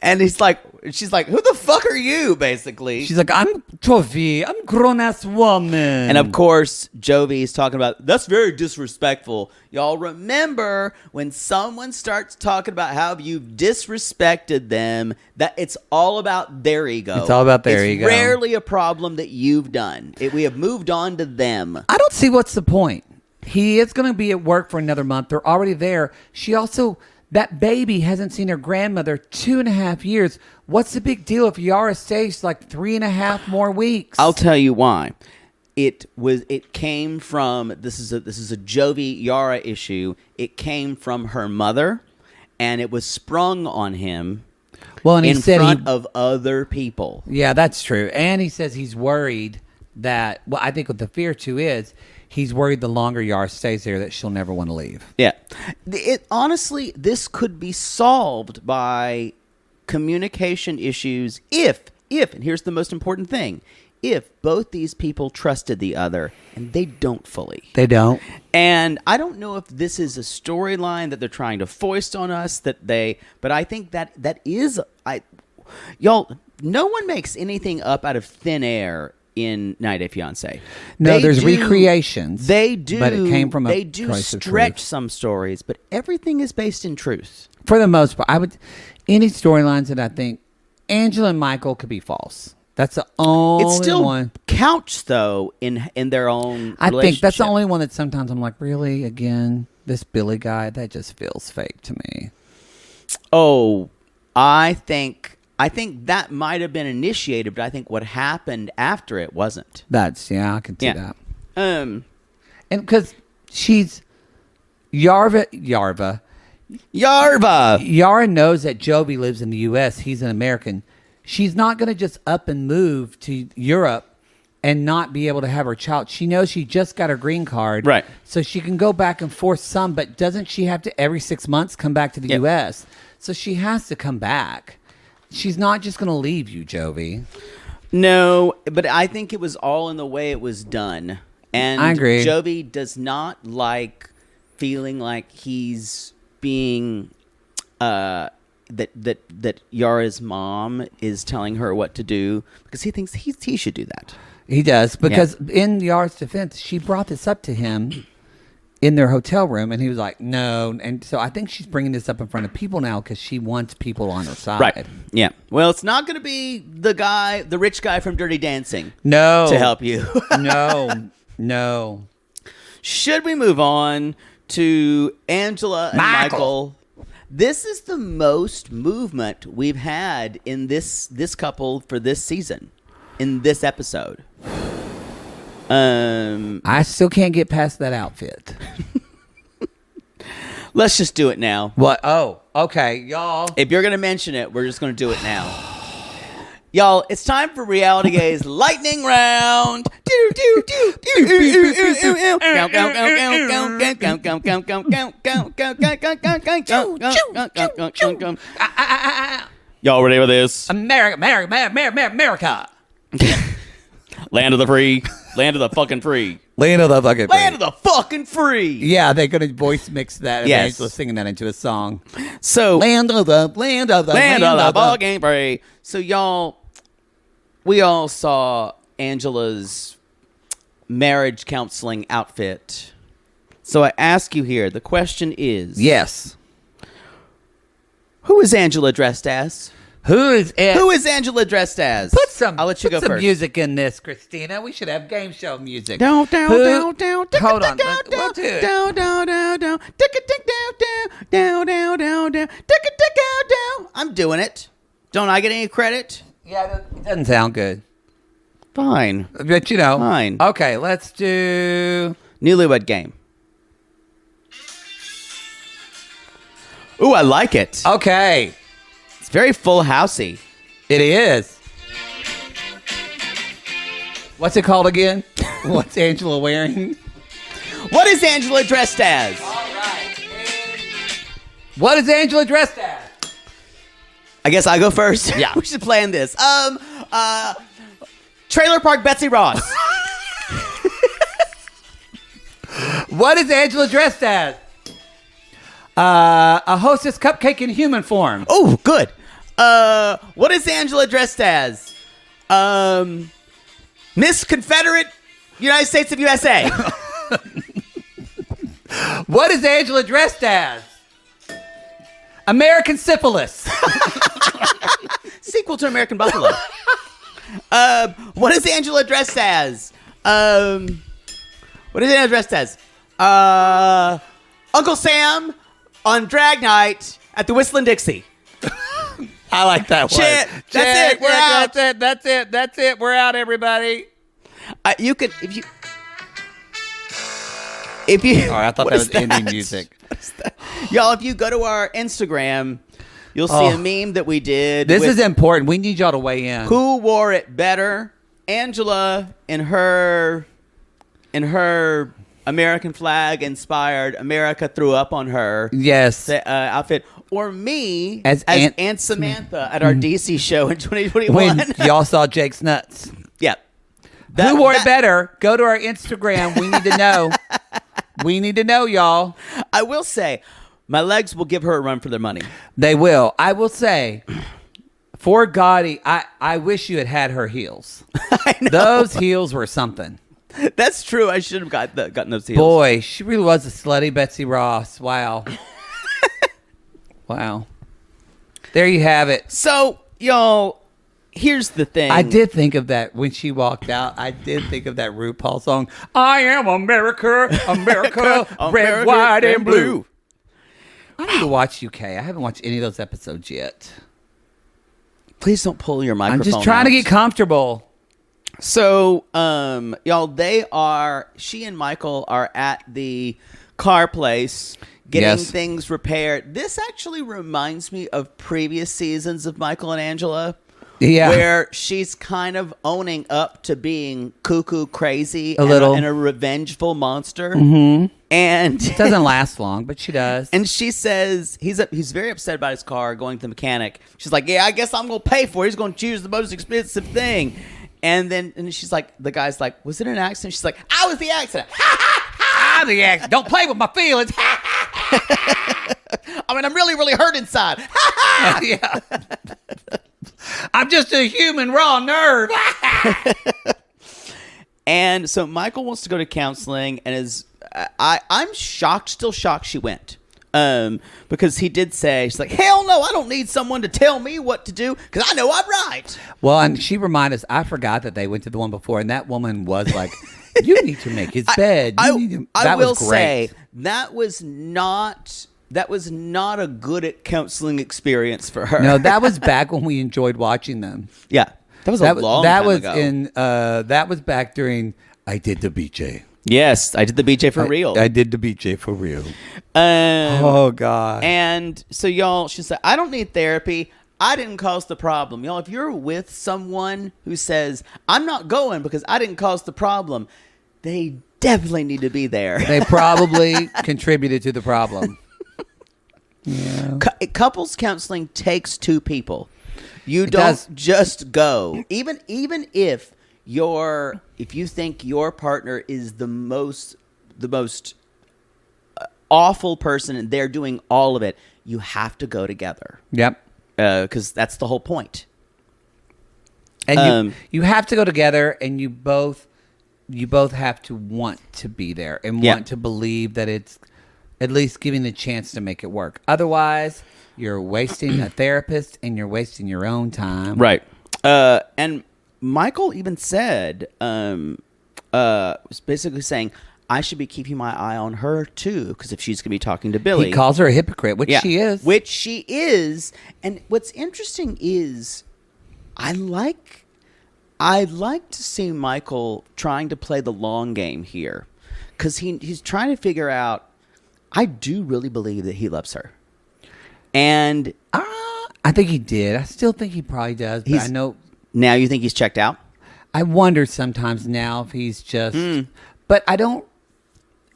And she's like, who the fuck are you, basically? She's like, I'm Jovi. I'm grown-ass woman. And of course, Jovi's talking about, that's very disrespectful. Y'all remember when someone starts talking about how you've disrespected them, that it's all about their ego. It's all about their ego. It's rarely a problem that you've done. We have moved on to them. I don't see what's the point. He is going to be at work for another month. They're already there. She also... That baby hasn't seen her grandmother 2.5 years. What's the big deal if Yara stays like 3.5 more weeks? I'll tell you why. It came from this is a Jovi Yara issue. It came from her mother, and it was sprung on him. Well, and he in said front of other people. Yeah, that's true. And he says he's worried that. Well, I think what the fear too is. He's worried the longer Yara stays there that she'll never want to leave. Yeah. Honestly, this could be solved by communication issues if, and here's the most important thing, if both these people trusted the other, and they don't fully. They don't. And I don't know if this is a storyline that they're trying to foist on us, but I think that is, y'all, no one makes anything up out of thin air in 90 Day Fiancé. No, there's recreations. They do. But it came from a They do choice of stretch truth. some stories, but everything is based in truth. For the most part, any storylines that I think Angela and Michael could be false. That's the only It still one. counts though in their own. I think that's the relationship. only one that sometimes I'm like, really, again, this Billy guy, that just feels fake to me. Oh, I think that might have been initiated, but I think what happened after it wasn't. I can see that. Um, And because she's Yara knows that Jovi lives in the U.S. He's an American. She's not going to just up and move to Europe and not be able to have her child. She knows she just got her green card. Right. So she can go back and forth some, but doesn't she have to every 6 months come back to the Yep. U.S.? So she has to come back. She's not just going to leave you, Jovi. No, but I think it was all in the way it was done. And I agree. Jovi does not like feeling like he's being that Yara's mom is telling her what to do because he thinks he should do that. He does, because in Yara's defense, she brought this up to him in their hotel room, and he was like, no. And so I think she's bringing this up in front of people now because she wants people on her side. Right. Yeah. Well, it's not going to be the rich guy from Dirty Dancing. No. To help you. No. Should we move on to Angela and Michael? This is the most movement we've had in this couple for this season, in this episode. I still can't get past that outfit. Let's just do it now. What? Oh, okay, y'all. If you're going to mention it, we're just going to do it now. Y'all, it's time for Reality Gaze lightning round. Y'all ready for this? America. Land of the free. Land of the fucking free. Land of the fucking Land of the fucking free. Yeah, they're going to voice mix that. And Yes. Angela's singing that into a song. So Land of the fucking free. So y'all, we all saw Angela's marriage counseling outfit. So I ask you here, the question is, Yes. who is Angela dressed as? Who is Angela dressed as? I'll let you go some first. music in this, Christina. We should have game show music. Hold on. Hold on. We'll do it. I'm doing it. Don't I get any credit? Yeah, it doesn't sound good. Fine. But, Fine. Okay, let's do... Newlywed Game. Ooh, I like it. Okay. It's very Full Housey. It is. What's it called again? What's Angela wearing? What is Angela dressed as? All right. What is Angela dressed as? I guess I go first. Yeah. We should plan this. Trailer Park Betsy Ross. What is Angela dressed as? A Hostess cupcake in human form. Oh, good. What is Angela dressed as? Miss Confederate United States of USA. What is Angela dressed as? American syphilis. Sequel to American Buffalo. What is Angela dressed as? What is Angela dressed as? Uncle Sam on drag night at the Whistling Dixie. I like that one. Shit. That's it. We're out. That's it. We're out, everybody. You could if you. Oh, I thought that was ending music. Y'all, if you go to our Instagram, you'll see a meme that we did. This is important. We need y'all to weigh in. Who wore it better? Angela in her American flag inspired America threw up on her. Yes. Outfit. Or me as Aunt Samantha at our DC show in 2021. When y'all saw Jake's nuts. Yep. Who wore it better? Go to our Instagram. We need to know. We need to know, y'all. I will say, my legs will give her a run for their money. They will. I will say, for Gotti, I wish you had her heels. I know. Those heels were something. That's true. I should have gotten those heels. Boy, she really was a slutty Betsy Ross. Wow. Wow. There you have it. So, y'all, here's the thing. I did think of that when she walked out. I did think of that RuPaul song. I am America, America, red, white, and blue. I need to watch UK. I haven't watched any of those episodes yet. Please don't pull your microphone I'm just trying to get comfortable. So, y'all, she and Michael are at the car place getting things repaired. This actually reminds me of previous seasons of Michael and Angela. Yeah. Where she's kind of owning up to being cuckoo crazy and a revengeful monster. Mm-hmm. And it doesn't last long, but she does. And she says he's very upset about his car going to the mechanic. She's like, yeah, I guess I'm going to pay for it. He's going to choose the most expensive thing. And she's like, the guy's like, was it an accident? She's like, I was the accident. I'm the accident. Don't play with my feelings. I mean, I'm really, really hurt inside. Yeah. I'm just a human raw nerve. And so Michael wants to go to counseling and I'm shocked, still shocked she went. Because he did say, she's like, hell no, I don't need someone to tell me what to do because I know I'm right. Well, and she reminded us, I forgot that they went to the one before, and that woman was like, you need to make his bed. I will say that was not a good counseling experience for her. No, that was back when we enjoyed watching them. Yeah. That was a long time ago. That was back during I did the BJ. Yes, I did the BJ for real. I did the BJ for real. Oh, God. And so, y'all, she said, I don't need therapy. I didn't cause the problem. Y'all, if you're with someone who says, I'm not going because I didn't cause the problem, they definitely need to be there. They probably contributed to the problem. Yeah. Couples counseling takes two people. You don't just go. Even if you think your partner is the most awful person and they're doing all of it, you have to go together. Yep. Because that's the whole point. And you have to go together, and you both have to want to be there and want to believe that it's at least giving the chance to make it work. Otherwise, you're wasting a therapist and you're wasting your own time. Right. And Michael even said, was basically saying, I should be keeping my eye on her too, because if she's going to be talking to Billy. He calls her a hypocrite, which she is. Which she is. And what's interesting is I like to see Michael trying to play the long game here, because he's trying to figure out, I do really believe that he loves her. And I think he did. I still think he probably does, but I know. Now you think he's checked out? I wonder sometimes now if he's just, but I don't.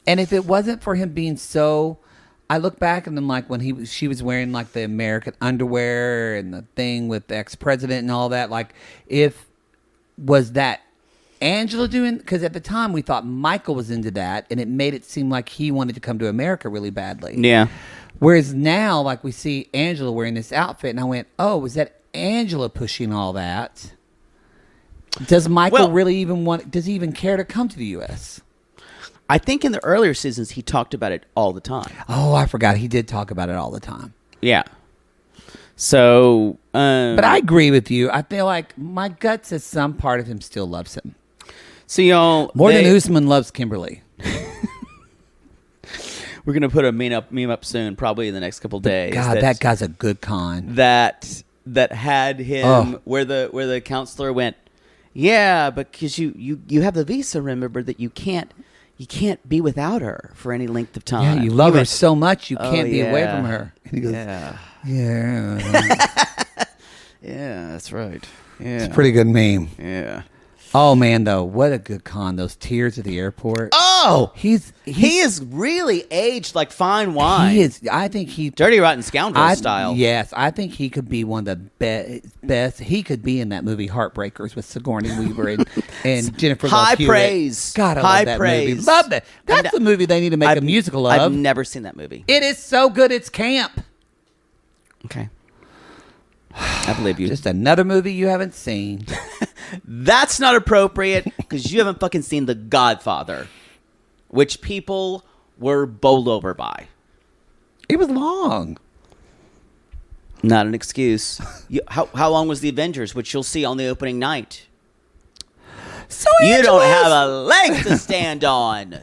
And if it wasn't for him being so, I look back and I'm like, when she was wearing like the American underwear and the thing with the ex-president and all that, like, was that Angela doing? Because at the time we thought Michael was into that, and it made it seem like he wanted to come to America really badly. Yeah. Whereas now, like we see Angela wearing this outfit, and I went, "Oh, was that Angela pushing all that?" Does Michael really even want? Does he even care to come to the U.S.? I think in the earlier seasons he talked about it all the time. Oh, I forgot. He did talk about it all the time. Yeah. So, but I agree with you. I feel like my gut says some part of him still loves him. So y'all, More than Usman loves Kimberly. We're gonna put a meme up soon, probably in the next couple days. God, that guy's a good con. That had him where the counselor went. Yeah, because you have the visa. Remember that you can't be without her for any length of time. Yeah, you love her so much you can't be away from her. And he goes, yeah. Yeah, that's right. Yeah, it's a pretty good meme. Yeah. Oh man, though, what a good con! Those tears at the airport. Oh, he is really aged like fine wine. He is. I think he Dirty Rotten Scoundrel style. Yes, I think he could be one of the best. He could be in that movie Heartbreakers with Sigourney Weaver and Jennifer Love High Hewitt. praise. God, I High love that praise. movie. Love that. That's the movie they need to make a musical of. I've never seen that movie. It is so good. It's camp. Okay. I believe you. Just another movie you haven't seen. That's not appropriate because you haven't fucking seen The Godfather, which people were bowled over by. It was long. Not an excuse. How long was The Avengers, which you'll see on the opening night? So you don't have a leg to stand on.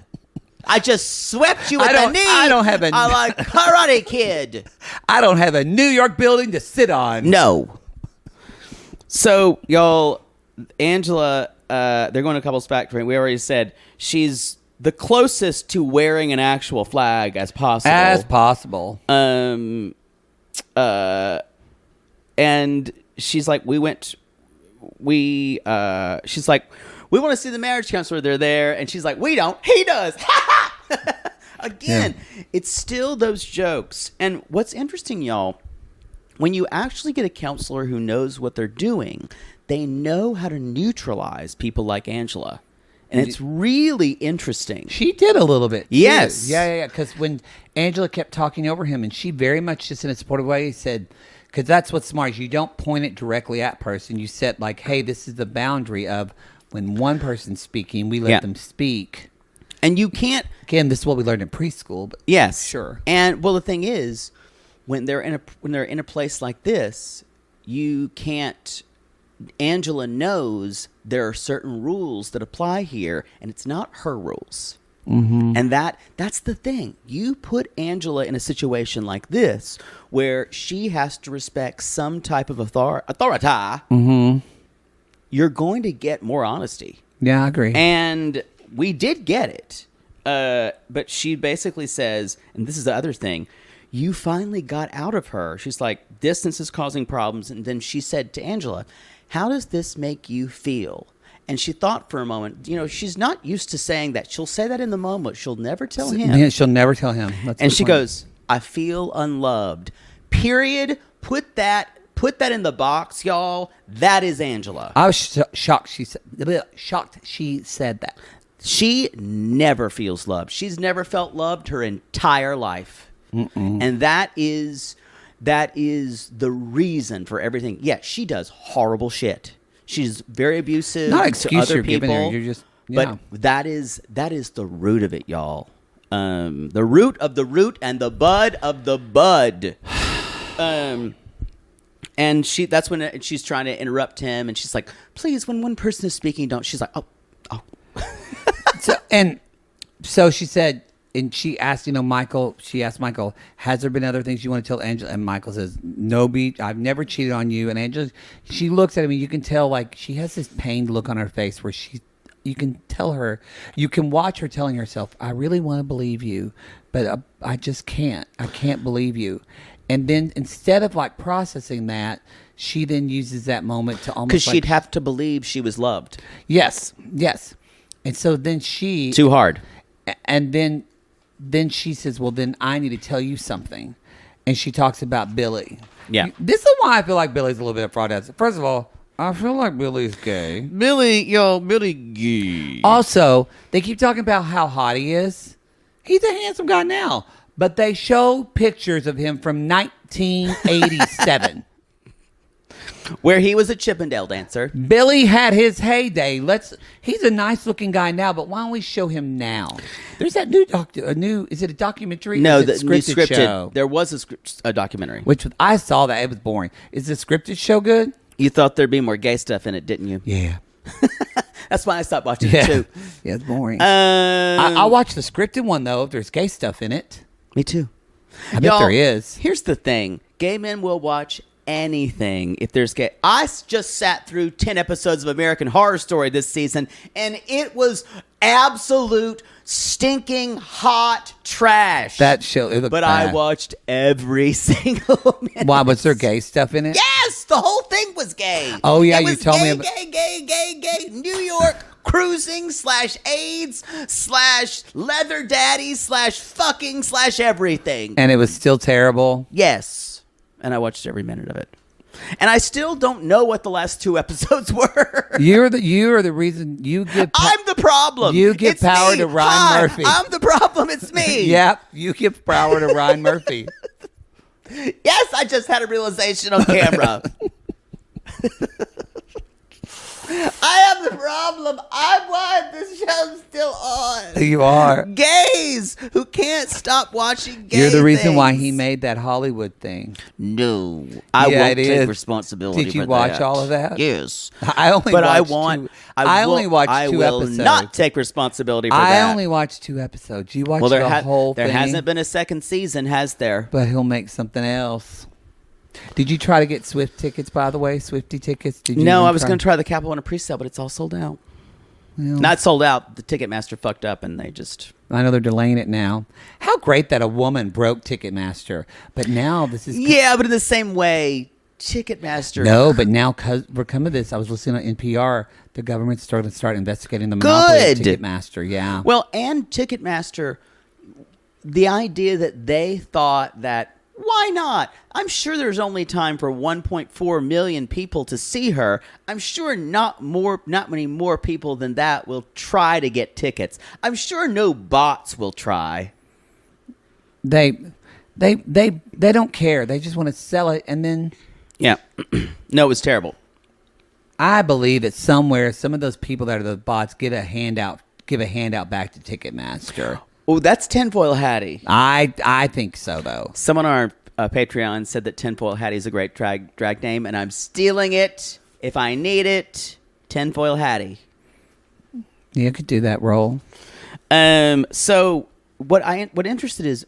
I just swept you with the knee. I don't have a like Karate Kid. I don't have a New York building to sit on. No. So, y'all, Angela, they're going to couples factory. We already said she's the closest to wearing an actual flag as possible. And she's like, she's like, we want to see the marriage counselor. They're there. And she's like, we don't. He does. Again, it's still those jokes. And what's interesting, y'all, when you actually get a counselor who knows what they're doing, they know how to neutralize people like Angela. And it's really interesting. She did a little bit, too. Yes. Yeah. Because when Angela kept talking over him, and she very much just in a supportive way said, because that's what's smart. You don't point it directly at person. You set like, hey, this is the boundary of when one person's speaking, we let them speak. And you can't. Again, this is what we learned in preschool. But yes. Sure. And well, the thing is, when they're in a place like this, you can't. Angela knows there are certain rules that apply here, and it's not her rules. Mm-hmm. And that's the thing. You put Angela in a situation like this where she has to respect some type of authority. Mm-hmm. You're going to get more honesty. Yeah, I agree. And we did get it. But she basically says, and this is the other thing, you finally got out of her. She's like, distance is causing problems. And then she said to Angela, how does this make you feel? And she thought for a moment, she's not used to saying that. She'll say that in the moment. She'll never tell him. Yeah, she'll never tell him. And she goes, I feel unloved. Period. Put that in the box, y'all. That is Angela. I was shocked. She said that. She never feels loved. She's never felt loved her entire life. Mm-mm. And that is the reason for everything. Yeah, she does horrible shit. She's very abusive to other people. You're just, but that is the root of it, y'all. The root of the root and the bud of the bud. And that's when she's trying to interrupt him, and she's like, "Please, when one person is speaking, don't." She's like, "Oh." So she said, and she asked, Michael. She asked Michael, "Has there been other things you want to tell Angela?" And Michael says, "No, I've never cheated on you." And Angela, she looks at him, and you can tell like she has this pained look on her face where you can tell her, you can watch her telling herself, "I really want to believe you, but I just can't. I can't believe you." And then instead of like processing that, she then uses that moment to almost because she'd have to believe she was loved. Yes. And so then she too hard. And then she says, "Well, then I need to tell you something," and she talks about Billy. Yeah, this is why I feel like Billy's a little bit of fraud. First of all, I feel like Billy's gay. Billy gay. Also, they keep talking about how hot he is. He's a handsome guy now. but they show pictures of him from 1987. Where he was a Chippendale dancer. Billy had his heyday. He's a nice looking guy now, but why don't we show him now? There's that new is it a documentary? No, is the it new scripted show? There was a documentary. Which I saw that. It was boring. Is the scripted show good? You thought there'd be more gay stuff in it, didn't you? Yeah. That's why I stopped watching it too. Yeah, it's boring. I'll watch the scripted one though if there's gay stuff in it. Me too. I bet there is. Here's the thing. Gay men will watch anything if there's gay. I just sat through 10 episodes of American Horror Story this season, and it was absolute stinking hot trash. That show, it looked but bad. I watched every single minute. Why, was there gay stuff in it? Yes, the whole thing was gay. Oh, yeah, It you was told gay, me about- gay. New York cruising / AIDS / leather daddy / fucking / everything. And it was still terrible. Yes. And I watched every minute of it. And I still don't know what the last 2 episodes were. You are the reason you give. I'm the problem. You give It's power me. to Ryan Hi, Murphy. I'm the problem. It's me. Yep, you give power to Ryan Murphy. Yes, I just had a realization on camera. I am the problem. I'm why this show's still on. You are. Gays who can't stop watching gay You're the reason why things. he made that Hollywood thing. No, I Yeah, won't it take is. responsibility. Did you for watch that. all of that? Yes, I only but I watched want. two- I only watched I 2 will episodes. not take responsibility for I that. only watched 2 episodes. You watched well, there, the whole there thing. hasn't been a second season, has there? But he'll make something else. Did you try to get Swift tickets, by the way? Swifty tickets? Did you No, even I was going to try the Capital One a pre-sale, but it's all sold out. Well, Not sold out. The Ticketmaster fucked up, and they just. I know they're delaying it now. How great that a woman broke Ticketmaster. But now this is... Yeah, but in the same way, Ticketmaster. No, but now for come of this, I was listening on NPR. The government's starting to start investigating the monopoly of Good. Ticketmaster. Yeah. Well, and Ticketmaster, the idea that they thought that, why not? I'm sure there's only time for 1.4 million people to see her. I'm sure not many more people than that will try to get tickets. I'm sure no bots will try. They don't care. They just want to sell it, and then Yeah. No, it was terrible. I believe that somewhere some of those people that are the bots give a handout back to Ticketmaster. Oh, that's Tinfoil Hattie. I think so though. Someone on our Patreon said that Tinfoil Hattie is a great drag name, and I'm stealing it if I need it. Tinfoil Hattie. You could do that role. So what interested is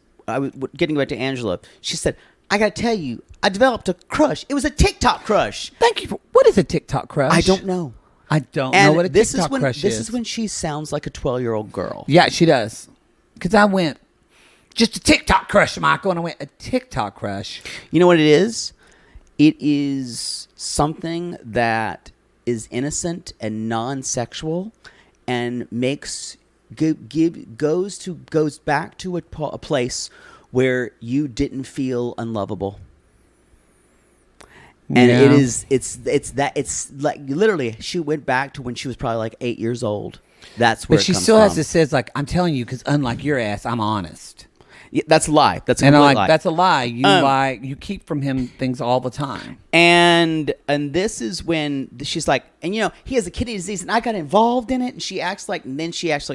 getting back to Angela. She said, "I got to tell you, I developed a crush. It was a TikTok crush. Thank you. What is a TikTok crush? I don't know. I don't And know what a this TikTok is when crush this is. is when she sounds like a 12-year-old girl. Yeah, she does. Because I went, just a TikTok crush, Michael. And I went, a TikTok crush. You know what it is? It is something that is innocent and non-sexual, and goes back to a place where you didn't feel unlovable. And Yeah. it's like literally she went back to when she was probably like 8 years old. That's where But it she comes still from. has to say, like, I'm telling you, because unlike your ass, I'm honest. Yeah, that's a lie. That's a And I'm complete like, lie. that's a lie. You lie. You keep from him things all the time. And this is when she's like, and he has a kidney disease, and I got involved in it, and she acts like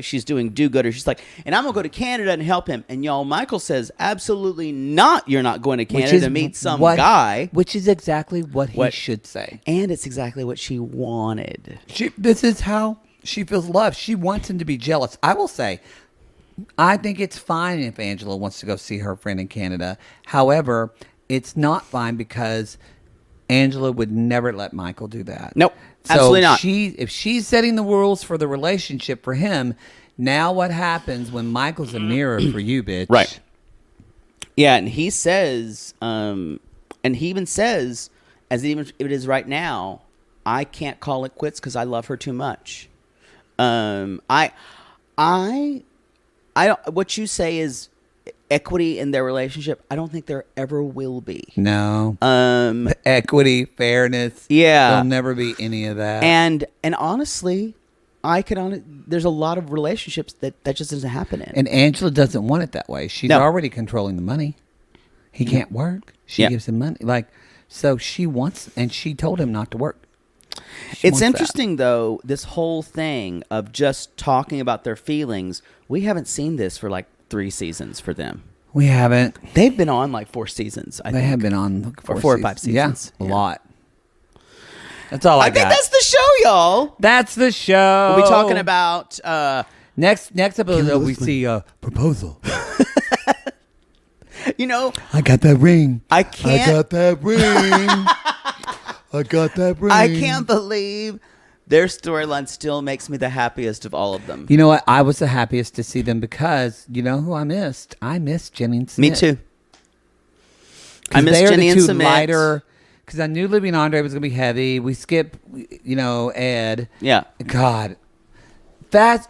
she's doing do-gooder. She's like, and I'm gonna go to Canada and help him. And Michael says, absolutely not. You're not going to Canada to meet some guy. Which is exactly what he should say. And it's exactly what she wanted. This is how she feels loved. She wants him to be jealous. I will say, I think it's fine if Angela wants to go see her friend in Canada. However, it's not fine because Angela would never let Michael do that. Nope, absolutely not. If she's setting the rules for the relationship for him, now what happens when Michael's a mirror for you, bitch? Right. Yeah, and he says, and he even says, as even it is right now, I can't call it quits because I love her too much. I don't. What you say is equity in their relationship. I don't think there ever will be. No. Equity, fairness. Yeah. There'll never be any of that. And honestly, there's a lot of relationships that just doesn't happen in. And Angela doesn't want it that way. She's No. already controlling the money. He can't work. She Yeah. gives him money. So she wants, and she told him not to work. She It's wants that. interesting, though, this whole thing of just talking about their feelings. We haven't seen this for 3 seasons for them. We haven't. They've been on 4 seasons, I They think. have been on Or 4 or 5 seasons. Yeah, a lot. That's all I got. think that's the show, y'all. That's the show. We'll be talking about... Next episode, we see a proposal. I got that ring. I can't... I got that ring. I got that ring. I can't believe their storyline still makes me the happiest of all of them. You know what? I was the happiest to see them because you know who I missed? I missed Jenny and Smith. Me too. I miss They're Jenny the and two Smith. lighter. Because I knew Libby and Andrei was going to be heavy. We skip, Ed. Yeah. God.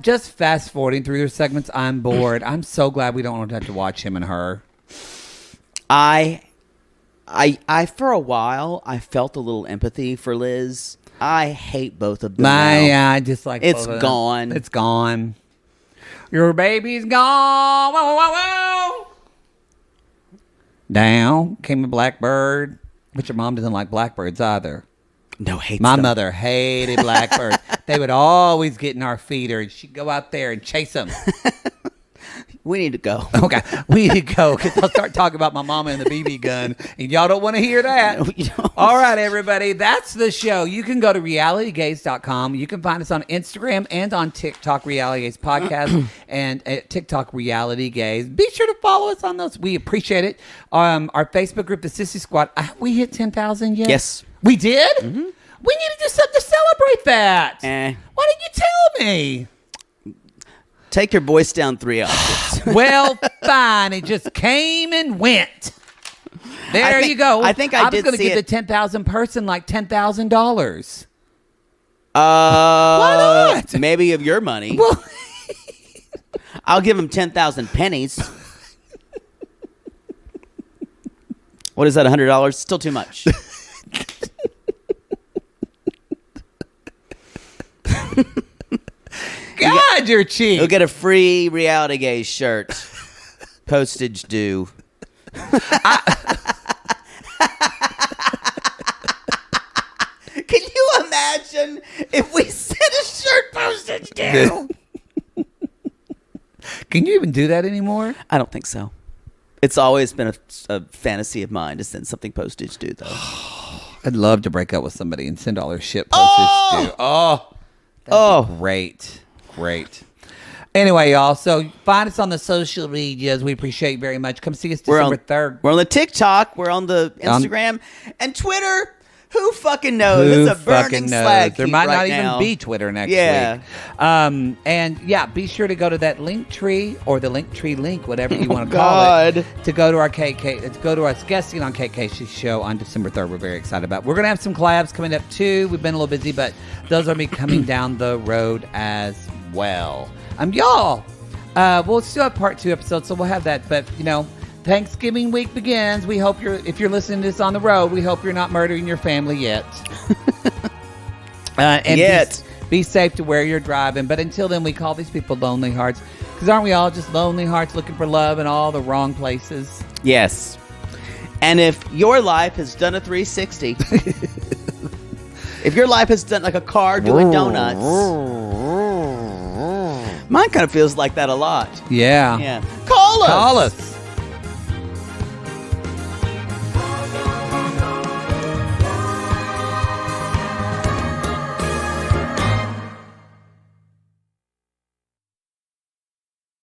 Just fast forwarding through their segments, I'm bored. I'm so glad we don't have to watch him and her. I for a while, I felt a little empathy for Liz. I hate both of them now. Yeah, I just like It's both of them. gone. It's gone. Your baby's gone. Whoa, whoa, whoa. Down came a blackbird. But your mom doesn't like blackbirds either. No, hates My them. mother hated blackbirds. They would always get in our feeder, and she'd go out there and chase them. We need to go. Okay, we need to go because I'll start talking about my mama and the BB gun, and y'all don't want to hear that. No, we don't. All right, everybody, that's the show. You can go to realitygaze.com. You can find us on Instagram and on TikTok, Reality Gaze Podcast, and at TikTok, Reality Gaze. Be sure to follow us on those. We appreciate it. Our Facebook group, the Sissy Squad, we hit 10,000 yet? Yes. We did? Mm-hmm. We need to do something to celebrate that. Why didn't you tell me? Take your voice down 3 octaves. Well, fine. It just came and went. There you go. I think I was did going to see give it. the 10,000 person like $10,000. Why not? Maybe of your money. Well, I'll give him 10,000 pennies. What is that, $100? Still too much. God, you're cheap. You'll get a free Reality Gaze shirt. Postage due. Can you imagine if we sent a shirt postage due? Can you even do that anymore? I don't think so. It's always been a fantasy of mine to send something postage due, though. I'd love to break up with somebody and send all their shit postage due. Oh, that'd be great. Great. Anyway, y'all, so find us on the social medias. We appreciate you very much. Come see us December 3rd. We're on the TikTok. We're on the Instagram. And Twitter. Who fucking knows? Who It's a burning slag There heap might right not now. even be Twitter next Yeah. week. And yeah, be sure to go to that link tree or the link tree link, whatever you want to call it, to go to our to go to us guesting on KK's show on December 3rd. We're very excited about. We're gonna have some collabs coming up too. We've been a little busy, but those are be coming down the road as well. Y'all. We'll still have part 2 episodes, so we'll have that. But Thanksgiving week begins. We hope if you're listening to this on the road, we hope you're not murdering your family yet. And be safe to where you're driving. But until then, we call these people lonely hearts. Because aren't we all just lonely hearts looking for love in all the wrong places? Yes. And if your life has done a 360, if your life has done like a car doing donuts, mine kind of feels like that a lot. Yeah. Yeah. Call us. Call us.